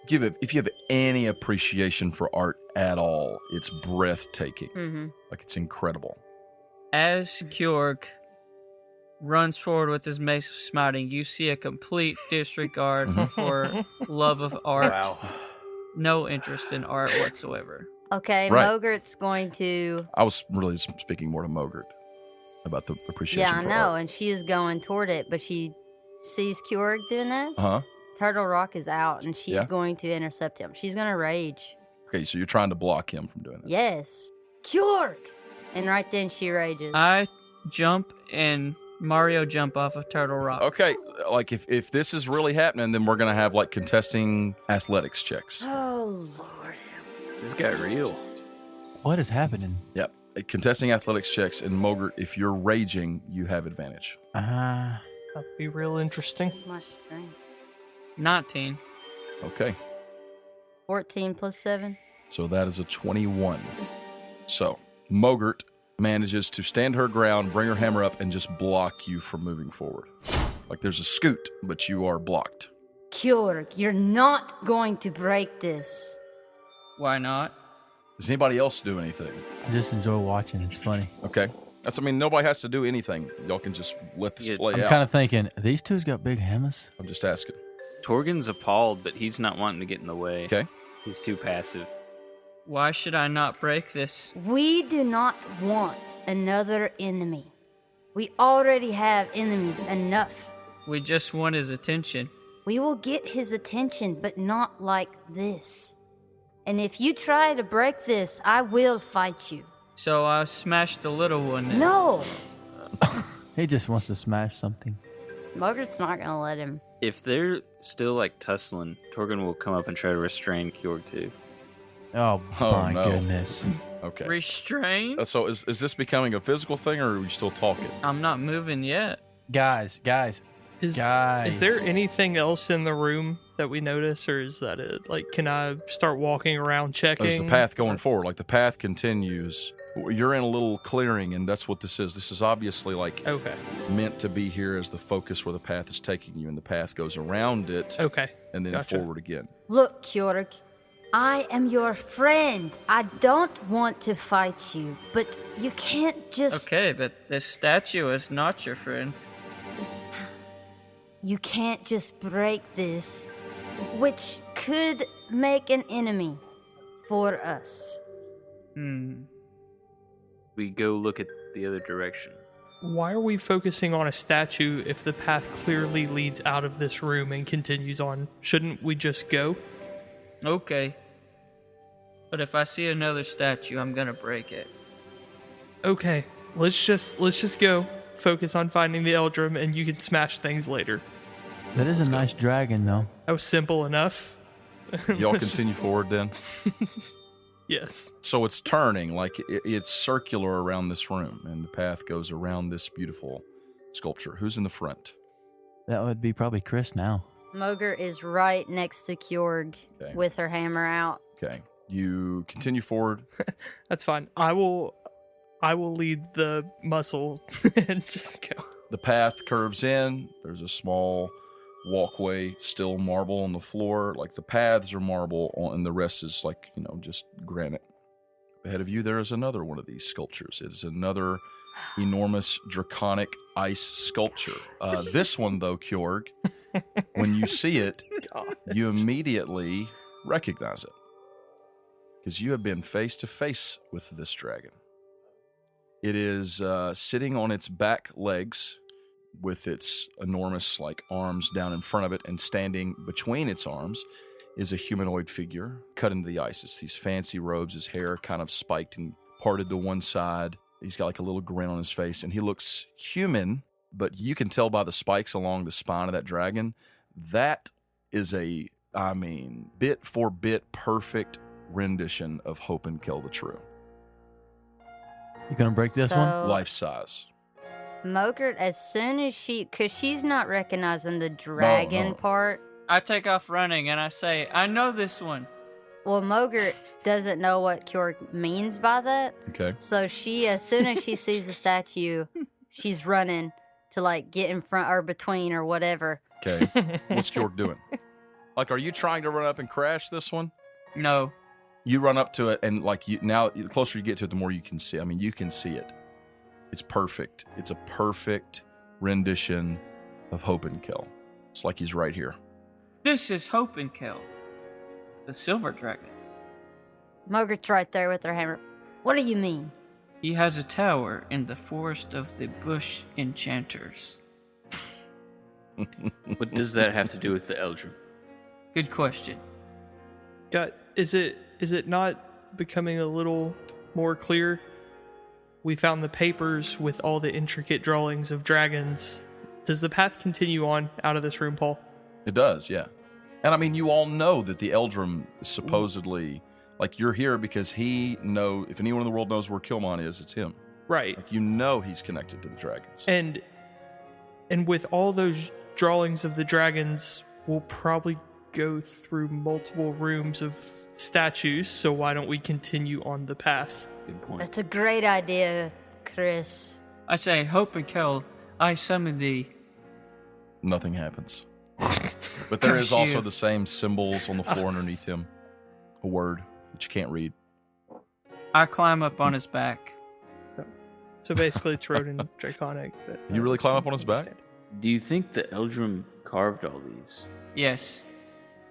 if you have any appreciation for art at all, it's breathtaking. Mm-hmm. Like, it's incredible. As Kjorg runs forward with his mace of smiting, you see a complete disregard Mhm. for love of art. No interest in art whatsoever. Okay, Right. Mogert's going to. I was really speaking more to Mogert about the appreciation Yeah, I for know, art. and she is going toward it, but she sees Kjorg doing that. Uh-huh. Turtle Rock is out, and she's Yeah. going to intercept him. She's going to rage. Okay, so you're trying to block him from doing that. Yes. Kjorg! And right then she rages. I jump and Mario jump off of Turtle Rock. Okay, like if this is really happening, then we're gonna have like contesting athletics checks. Oh, Lord. This guy real. What is happening? Yep, contesting athletics checks. And Mogert, if you're raging, you have advantage. Uh, That'd be real interesting. My strength. 19. Okay. 14 plus 7. So that is a 21. So Mogert manages to stand her ground, bring her hammer up, and just block you from moving forward. Like there's a scoot, but you are blocked. Kjorg, you're not going to break this. Why not? Does anybody else do anything? I just enjoy watching. It's funny. Okay. Nobody has to do anything. Y'all can just let this play I'm out. kind of thinking, these two's got big hammers. I'm just asking. Torgen's appalled, but he's not wanting to get in the way. Okay. He's too passive. Why should I not break this? We do not want another enemy. We already have enemies enough. We just want his attention. We will get his attention, but not like this. And if you try to break this, I will fight you. So I smashed the little one. then. No! He just wants to smash something. Mogert's not gonna let him. If they're still like tussling, Torgen will come up and try to restrain Kjorg too. Oh, Oh, my no. goodness. Okay. Restrain? So is this becoming a physical thing, or are we still talking? I'm not moving yet. Guys. Is Guys. there anything else in the room that we notice, or is that it? Like, can I start walking around checking? There's the path going forward. Like the path continues. You're in a little clearing, and that's what this is. This is obviously like Okay. meant to be here as the focus where the path is taking you, and the path goes around it Okay. and then Gotcha. forward again. Look, Kjorg, I am your friend. I don't want to fight you, but you can't just... Okay, but this statue is not your friend. You can't just break this, which could make an enemy for us. We go look at the other direction. Why are we focusing on a statue if the path clearly leads out of this room and continues on? Shouldn't we just go? Okay. But if I see another statue, I'm gonna break it. Okay, let's just go. Focus on finding the Eldrum, and you can smash things later. That is a nice dragon, though. That was simple enough. Y'all continue forward then. Yes. So it's turning, like it's circular around this room, and the path goes around this beautiful sculpture. Who's in the front? That would be probably Chris now. Mogert is right next to Kjorg Okay. with her hammer out. Okay. You continue forward. That's fine. I will lead the muscle and just go. The path curves in. There's a small walkway, still marble on the floor. Like the paths are marble, and the rest is like, just granite. Ahead of you, there is another one of these sculptures. It is another enormous draconic ice sculpture. This one, though, Kjorg, when you see it, you immediately recognize it. Because you have been face to face with this dragon. It is sitting on its back legs with its enormous arms down in front of it, and standing between its arms is a humanoid figure cut into the ice. It's these fancy robes, his hair kind of spiked and parted to one side. He's got a little grin on his face, and he looks human, but you can tell by the spikes along the spine of that dragon, that is a, bit for bit perfect rendition of Hope and Kill the True. You gonna break this one? Life size. Mogert, as soon as because she's not recognizing the dragon No. part. I take off running and I say, I know this one. Well, Mogert doesn't know what Kjorg means by that. Okay. So as soon as she sees the statue, she's running to get in front or between or whatever. Okay. What's Kjorg doing? Are you trying to run up and crash this one? No. You run up to it, and now the closer you get to it, the more you can see. You can see it. It's perfect. It's a perfect rendition of Hope and Kill. It's like he's right here. This is Hope and Kill, the silver dragon. Mogert's right there with her hammer. What do you mean? He has a tower in the forest of the bush enchanters. What does that have to do with the Eldrum? Good question. Is it not becoming a little more clear? We found the papers with all the intricate drawings of dragons. Does the path continue on out of this room, Paul? It does, yeah. And you all know that the Eldrum is supposedly, you're here because if anyone in the world knows where Kilmandt is, it's him. Right. He's connected to the dragons. And with all those drawings of the dragons, we'll probably go through multiple rooms of statues, so why don't we continue on the path? Good point. That's a great idea, Chris. I say, Hope and Kel, I summon thee. Nothing happens. But there is Curse also you. the same symbols on the floor underneath him. A word that you can't read. I climb up on his back. So basically, it's Rodin Draconic. But You really climb up on his back? Do you think the Eldrum carved all these? Yes.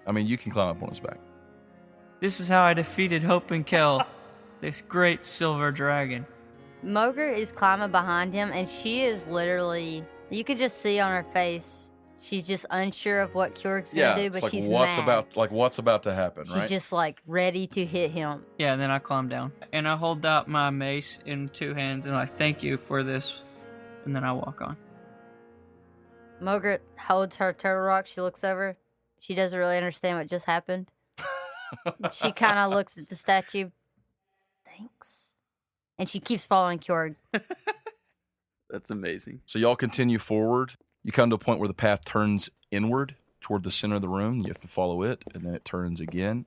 I mean, you can climb up on his back. This is how I defeated Hope and Kel, this great silver dragon. Moger is climbing behind him, and she is literally, you could just see on her face, she's just unsure of what Kjorg's gonna do, it's but like she's what's mad. what's about to happen, She's right? just like ready to hit him. Yeah, and then I climb down. And I hold out my mace in two hands and I thank you for this. And then I walk on. Mogert holds her turtle rock. She looks over. She doesn't really understand what just happened. She kind of looks at the statue. Thanks. And she keeps following Kjorg. That's amazing. So y'all continue forward. You come to a point where the path turns inward toward the center of the room. You have to follow it, and then it turns again.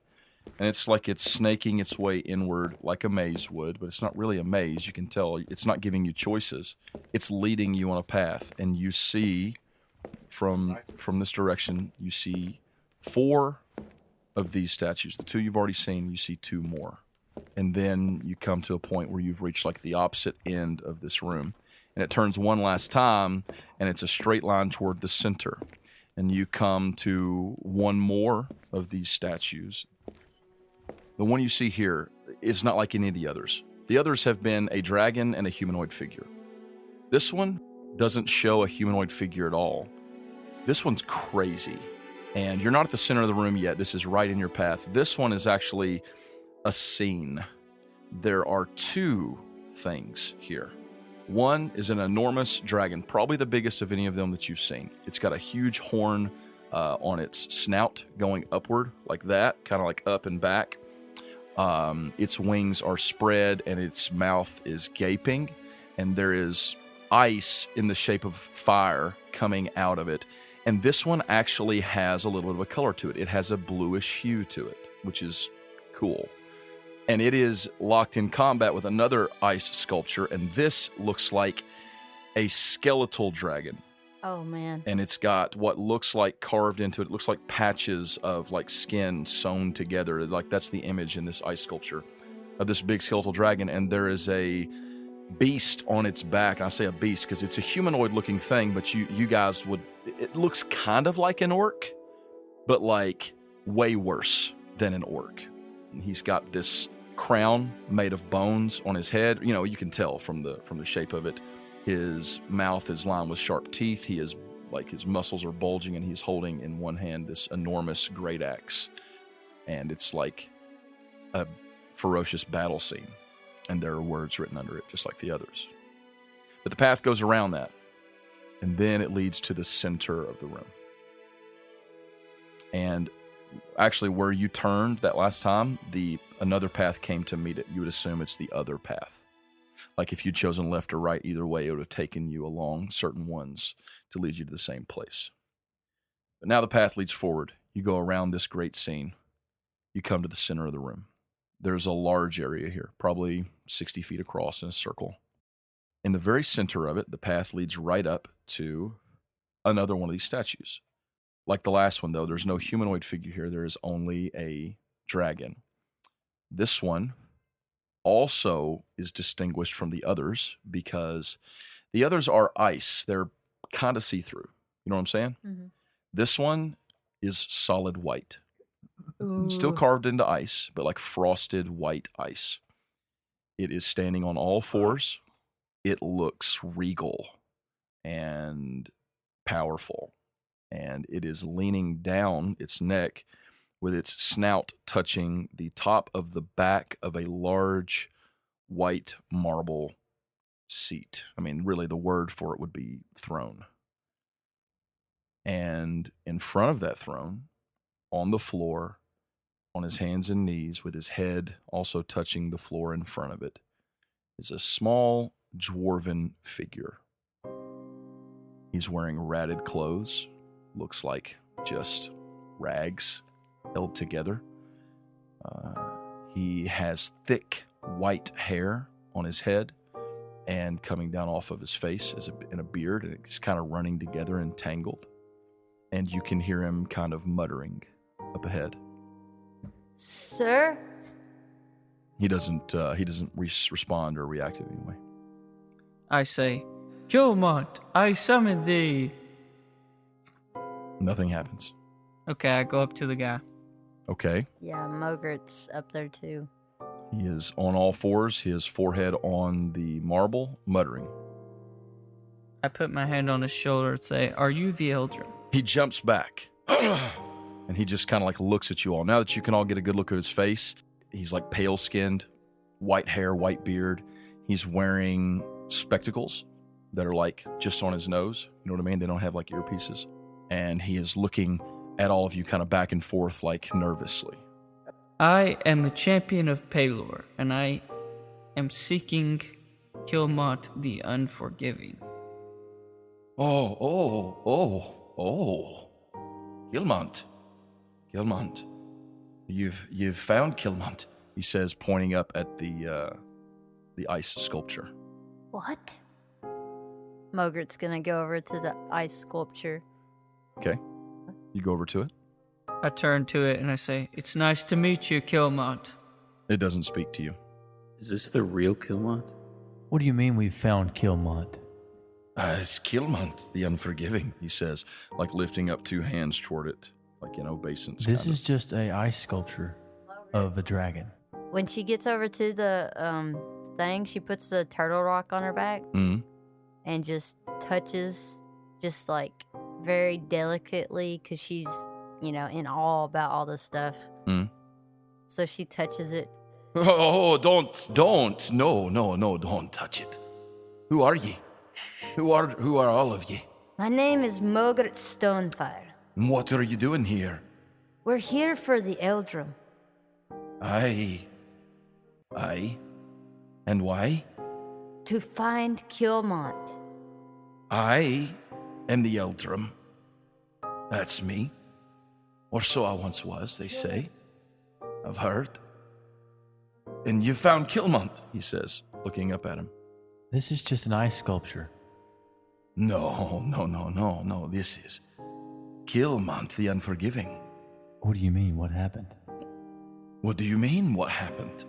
And it's like it's snaking its way inward like a maze would, but it's not really a maze. You can tell it's not giving you choices. It's leading you on a path. And you see from this direction, you see 4 of these statues. The 2 you've already seen, you see 2 more. And then you come to a point where you've reached like the opposite end of this room. And it turns one last time, and it's a straight line toward the center. And you come to one more of these statues. The one you see here is not like any of the others. The others have been a dragon and a humanoid figure. This one doesn't show a humanoid figure at all. This one's crazy. And you're not at the center of the room yet. This is right in your path. This one is actually a scene. There are 2 things here. One is an enormous dragon, probably the biggest of any of them that you've seen. It's got a huge horn on its snout going upward like that, kind of like up and back. Its wings are spread and its mouth is gaping, and there is ice in the shape of fire coming out of it. And this one actually has a little bit of a color to it. It has a bluish hue to it, which is cool. And it is locked in combat with another ice sculpture, and this looks like a skeletal dragon. Oh, man. And it's got what looks like carved into it. It looks like patches of like skin sewn together. Like that's the image in this ice sculpture of this big skeletal dragon. And there is a beast on its back. I say a beast because it's a humanoid looking thing, but you guys would, it looks kind of like an orc, but like way worse than an orc. And he's got this crown made of bones on his head. You know, you can tell from the shape of it. His mouth is lined with sharp teeth. He is like his muscles are bulging, and he's holding in one hand this enormous great axe. And it's like a ferocious battle scene. And there are words written under it, just like the others. But the path goes around that. And then it leads to the center of the room. And actually, where you turned that last time, another path came to meet it. You would assume it's the other path. Like if you'd chosen left or right, either way, it would have taken you along certain ones to lead you to the same place. But now the path leads forward. You go around this great scene. You come to the center of the room. There's a large area here, probably 60 feet across in a circle. In the very center of it, the path leads right up to another one of these statues. Like the last one, though, there's no humanoid figure here. There is only a dragon. This one also is distinguished from the others because the others are ice. They're kind of see-through. You know what I'm saying? Mm-hmm. This one is solid white. Ooh. Still carved into ice, but like frosted white ice. It is standing on all fours. It looks regal and powerful. And it is leaning down its neck with its snout touching the top of the back of a large white marble seat. I mean, really, the word for it would be throne. And in front of that throne, on the floor, on his hands and knees, with his head also touching the floor in front of it, is a small dwarven figure. He's wearing ratted clothes, looks like just rags. held together. He has thick white hair on his head and coming down off of his face in a beard, and it's kind of running together and tangled. And you can hear him kind of muttering up ahead. Sir? He doesn't respond or react in any way. I say, Kilmandt, I summon thee. Nothing happens. Okay, I go up to the guy. Okay. Yeah, Mogurt's up there too. He is on all fours, his forehead on the marble, muttering. I put my hand on his shoulder and say, are you the Eldrum? He jumps back, and he just kind of like looks at you all. Now that you can all get a good look at his face, he's like pale-skinned, white hair, white beard. He's wearing spectacles that are like just on his nose. You know what I mean? They don't have like earpieces. And he is looking at all of you kind of back and forth like nervously. I am the champion of Pelor, and I am seeking Kilmandt the Unforgiving. Oh. Kilmandt. You've found Kilmandt, he says, pointing up at the ice sculpture. What? Mogurt's gonna go over to the ice sculpture. Okay. You go over to it. I turn to it and I say, it's nice to meet you, Kilmandt. It doesn't speak to you. Is this the real Kilmandt? What do you mean we've found Kilmandt? It's Kilmandt the Unforgiving, he says, like lifting up two hands toward it, like in obeisance. This is just a ice sculpture of a dragon. When she gets over to the thing, she puts the turtle rock on her back Mm-hmm. and just touches, just like very delicately, because she's, in awe about all this stuff. Mm. So she touches it. Oh, don't. No, don't touch it. Who are ye? Who are all of ye? My name is Mogurt Stonefire. What are you doing here? We're here for the Eldrum. Aye. And why? To find Kilmandt. I am the Eldrum. That's me. Or so I once was, they say. I've heard. And you found Kilmandt, he says, looking up at him. This is just an ice sculpture. No. This is Kilmandt the Unforgiving. What do you mean? What happened? What do you mean, what happened?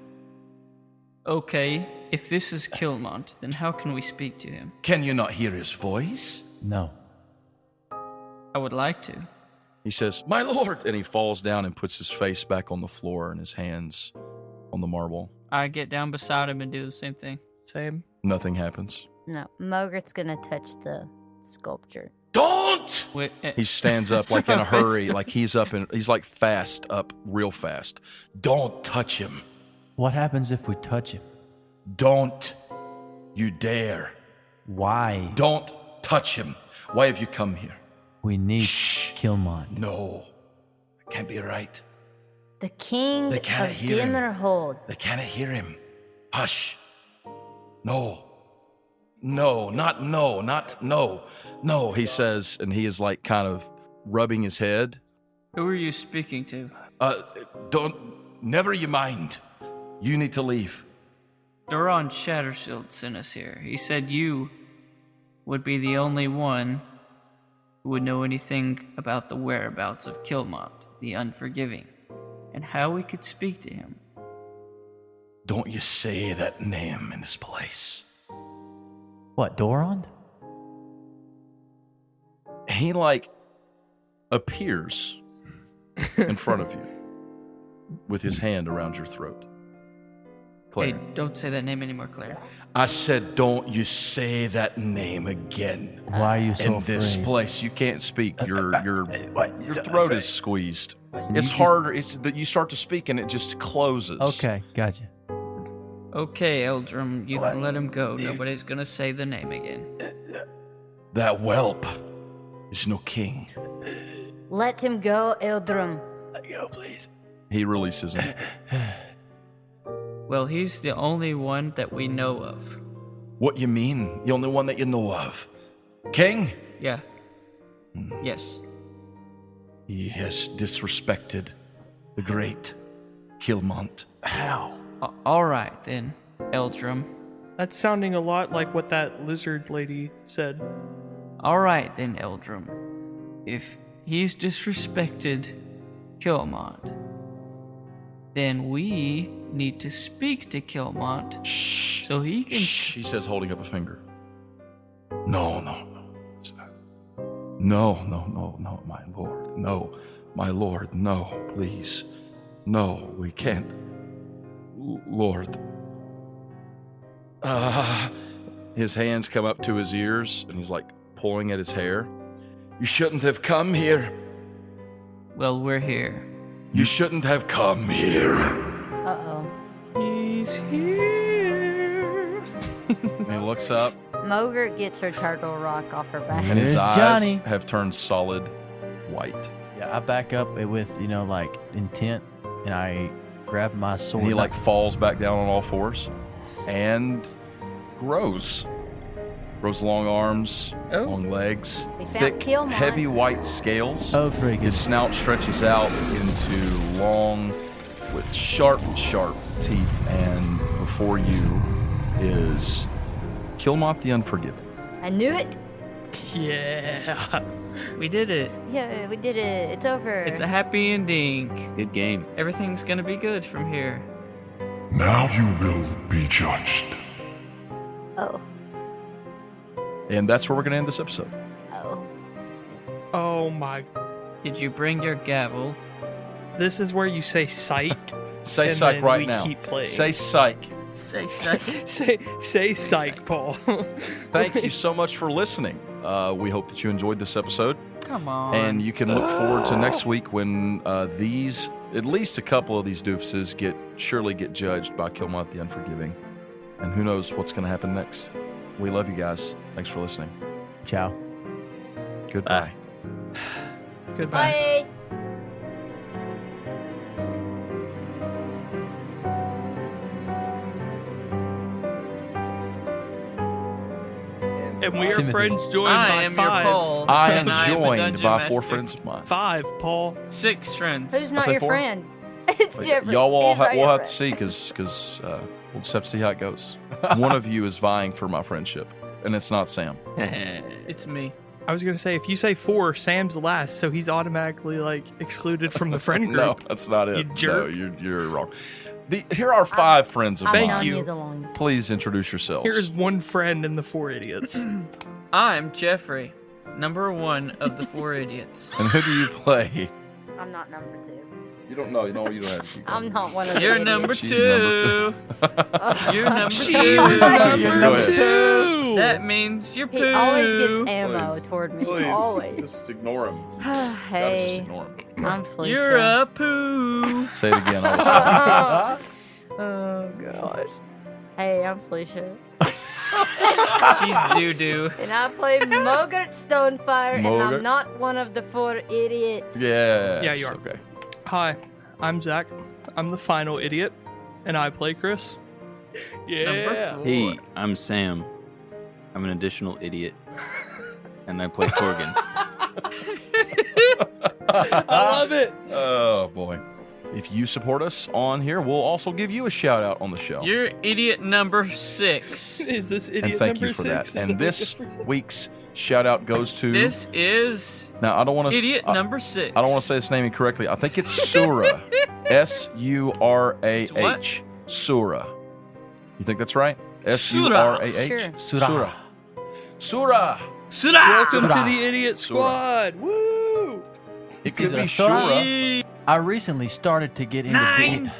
Okay, if this is Kilmandt, then how can we speak to him? Can you not hear his voice? No. I would like to. He says, my lord! And he falls down and puts his face back on the floor and his hands on the marble. I get down beside him and do the same thing. Same. Nothing happens. No, Mogurt's gonna touch the sculpture. Don't! Wait, He stands up like in a hurry, like he's like fast up real fast. Don't touch him. What happens if we touch him? Don't you dare. Why? Don't touch him. Why have you come here? We need Shh. Kilmandt. No, that can't be right. The king They of can't hear him. Dimmerhold. They can't hear him. Hush. No, not no, he says, and he is like kind of rubbing his head. who are you speaking to? Never you mind. You need to leave. Duran Shattershield sent us here. He said you would be the only one who would know anything about the whereabouts of Kilmandt the Unforgiving, and how we could speak to him. Don't you say that name in this place. What, Doron? He like appears in front of you with his hand around your throat. Claire. Hey, don't say that name anymore, Claire. I said, don't you say that name again. Why are you so In this afraid? place, you can't speak. Your throat is squeezed. You It's just- harder. It's that you start to speak and it just closes. Okay, gotcha. Okay, Eldrum, you can let him go. Nobody's gonna say the name again. That whelp is no king. Let him go, Eldrum. Let go, please. He releases him. Well, he's the only one that we know of. What you mean? The only one that you know of? King? Yeah. Yes. He has disrespected the great Kilmandt. How? All right, then, Eldrum. That's sounding a lot like what that lizard lady said. All right, then, Eldrum. If he's disrespected Kilmandt, then we need to speak to Kilmandt Shh. so he can... Shh, he says, holding up a finger. No. No, my lord. No, my lord, no, please. No, we can't. Lord. His hands come up to his ears, and he's like pulling at his hair. You shouldn't have come here. Well, we're here. You shouldn't have come here. Uh-oh. He's here. And he looks up, Mogert gets her turtle rock off her back. and his There's eyes Johnny. have turned solid white. Yeah, I back up with, like intent, and I grab my sword. And he like falls back down on all fours and grows long arms, Oh. long legs, We found thick, Kilmandt. heavy white scales. Oh, freaking. His snout stretches out into long, with sharp teeth, and before you is Kilmandt the Unforgiving. I knew it. Yeah. We did it. Yeah, we did it. It's over. It's a happy ending. Good game. Everything's gonna be good from here. Now you will be judged. Oh. And that's where we're going to end this episode. Oh. Oh my. Did you bring your gavel? This is where you say psych. Say And psych then right we now. keep playing. Say psych. Say psych. say psych, Paul. Thank you so much for listening. We hope that you enjoyed this episode. Come on. And you can look forward to next week when at least a couple of these doofuses surely get judged by Kilmandt the Unforgiving. And who knows what's going to happen next. We love you guys. Thanks for listening. Ciao. Goodbye. Goodbye. Bye. And we are Timothy. friends joined I by am 5. your Paul. I am and I am the joined Dungeon by Master. 4 friends of mine. 5, Paul. 6 friends. Who's not say your 4? friend? It's Jeffrey. Y'all will He's not we'll your have to friend. see because we'll just have to see how it goes. One of you is vying for my friendship, and it's not Sam. It's me. I was going to say, if you say 4, Sam's the last, so he's automatically, excluded from the friend group. No, that's not it. You jerk. No, you're wrong. Here are 5 friends of I've Thank mine. known you. you the longest. Please introduce yourselves. Here's one friend in the 4 idiots. I'm Jeffrey, number 1 of the 4 idiots. And who do you play? I'm not number 2. You don't know. You don't have to keep going. I'm not one of the You're idiots. number She's 2. number You're number She 2. was Go number ahead. 2. That means you're poo. He always gets ammo Please. toward me. Please, Always. just ignore him. Gotta just Hey, ignore him. I'm Felicia. You're a poo. Say it again. I was Oh gosh. Hey, I'm Felicia. She's doo-doo. And I play Mogert Stonefire, and Mogert. I'm not one of the 4 idiots. Yeah. Yeah, you are. Okay. Hi, I'm Zach. I'm the final idiot, and I play Chris. Yeah. Number 4. Hey, I'm Sam. I'm an additional idiot. And I play Torgan. I love it. Oh boy. If you support us on here, we'll also give you a shout out on the show. You're idiot number 6. Is this idiot and thank number you for 6? that. Is And that this number 6? week's shout out goes to This is now I don't want to idiot number 6. I don't want to say this name incorrectly. I think it's Surah. S-U-R-A-H. Surah. You think that's right? S-U-R-A-H? Sure. Surah. Surah. Welcome Surah. to the idiot squad. Woo! It could be Surah. Surah. I recently started to get into 9.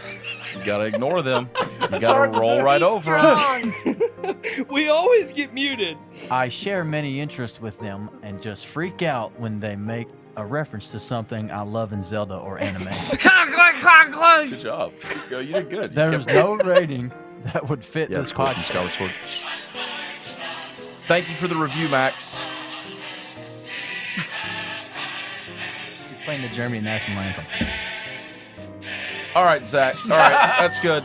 You gotta ignore them. You gotta roll right Be over them. strong. We always get muted. I share many interests with them and just freak out when they make a reference to something I love in Zelda or anime. Good job. You did good. You There's kept- no rating that would fit Yeah, this it's cool from podcast. Skyward Sword. Thank you for the review, Max. He's playing the German national anthem. All right, Zach. All right, that's good.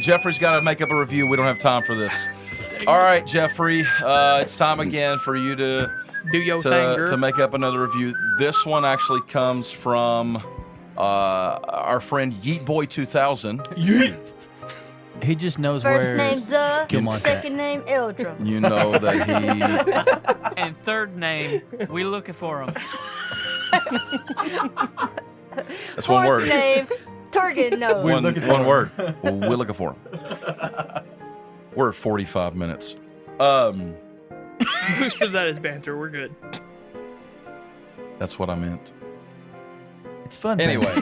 Jeffrey's got to make up a review. We don't have time for this. All right, Jeffrey. It's time again for you Do your thing, girl. to make up another review. This one actually comes from our friend Yeet Boy 2000. He just knows First where. name Kilmandt at. second name Eldrum. You know that he. And third name, we looking for him. That's one Fourth word. name Target knows. One word. We're looking for him. We're at 45 minutes. Most of that is banter. We're good. That's what I meant. It's fun. Anyway.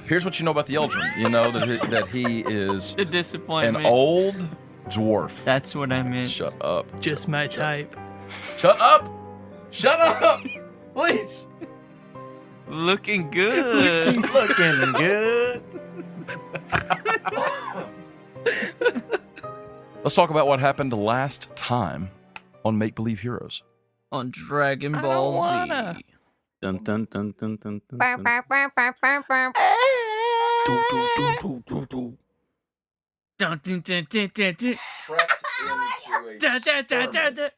Here's what you know about the Eldrum. You know that he is The disappointment. an old dwarf. That's what I meant. Shut up. Just my type. Shut up. Shut up. Please. Looking good. Looking good. Let's talk about what happened last time on Make Believe Heroes. On Dragon Ball Z. Dun dun dun dun dun dun. Bow, dun. bow, bow, bow, bow, bow. Dun, dun, dun, dun, dun, dun. Trapped into Da, da, da, da, da.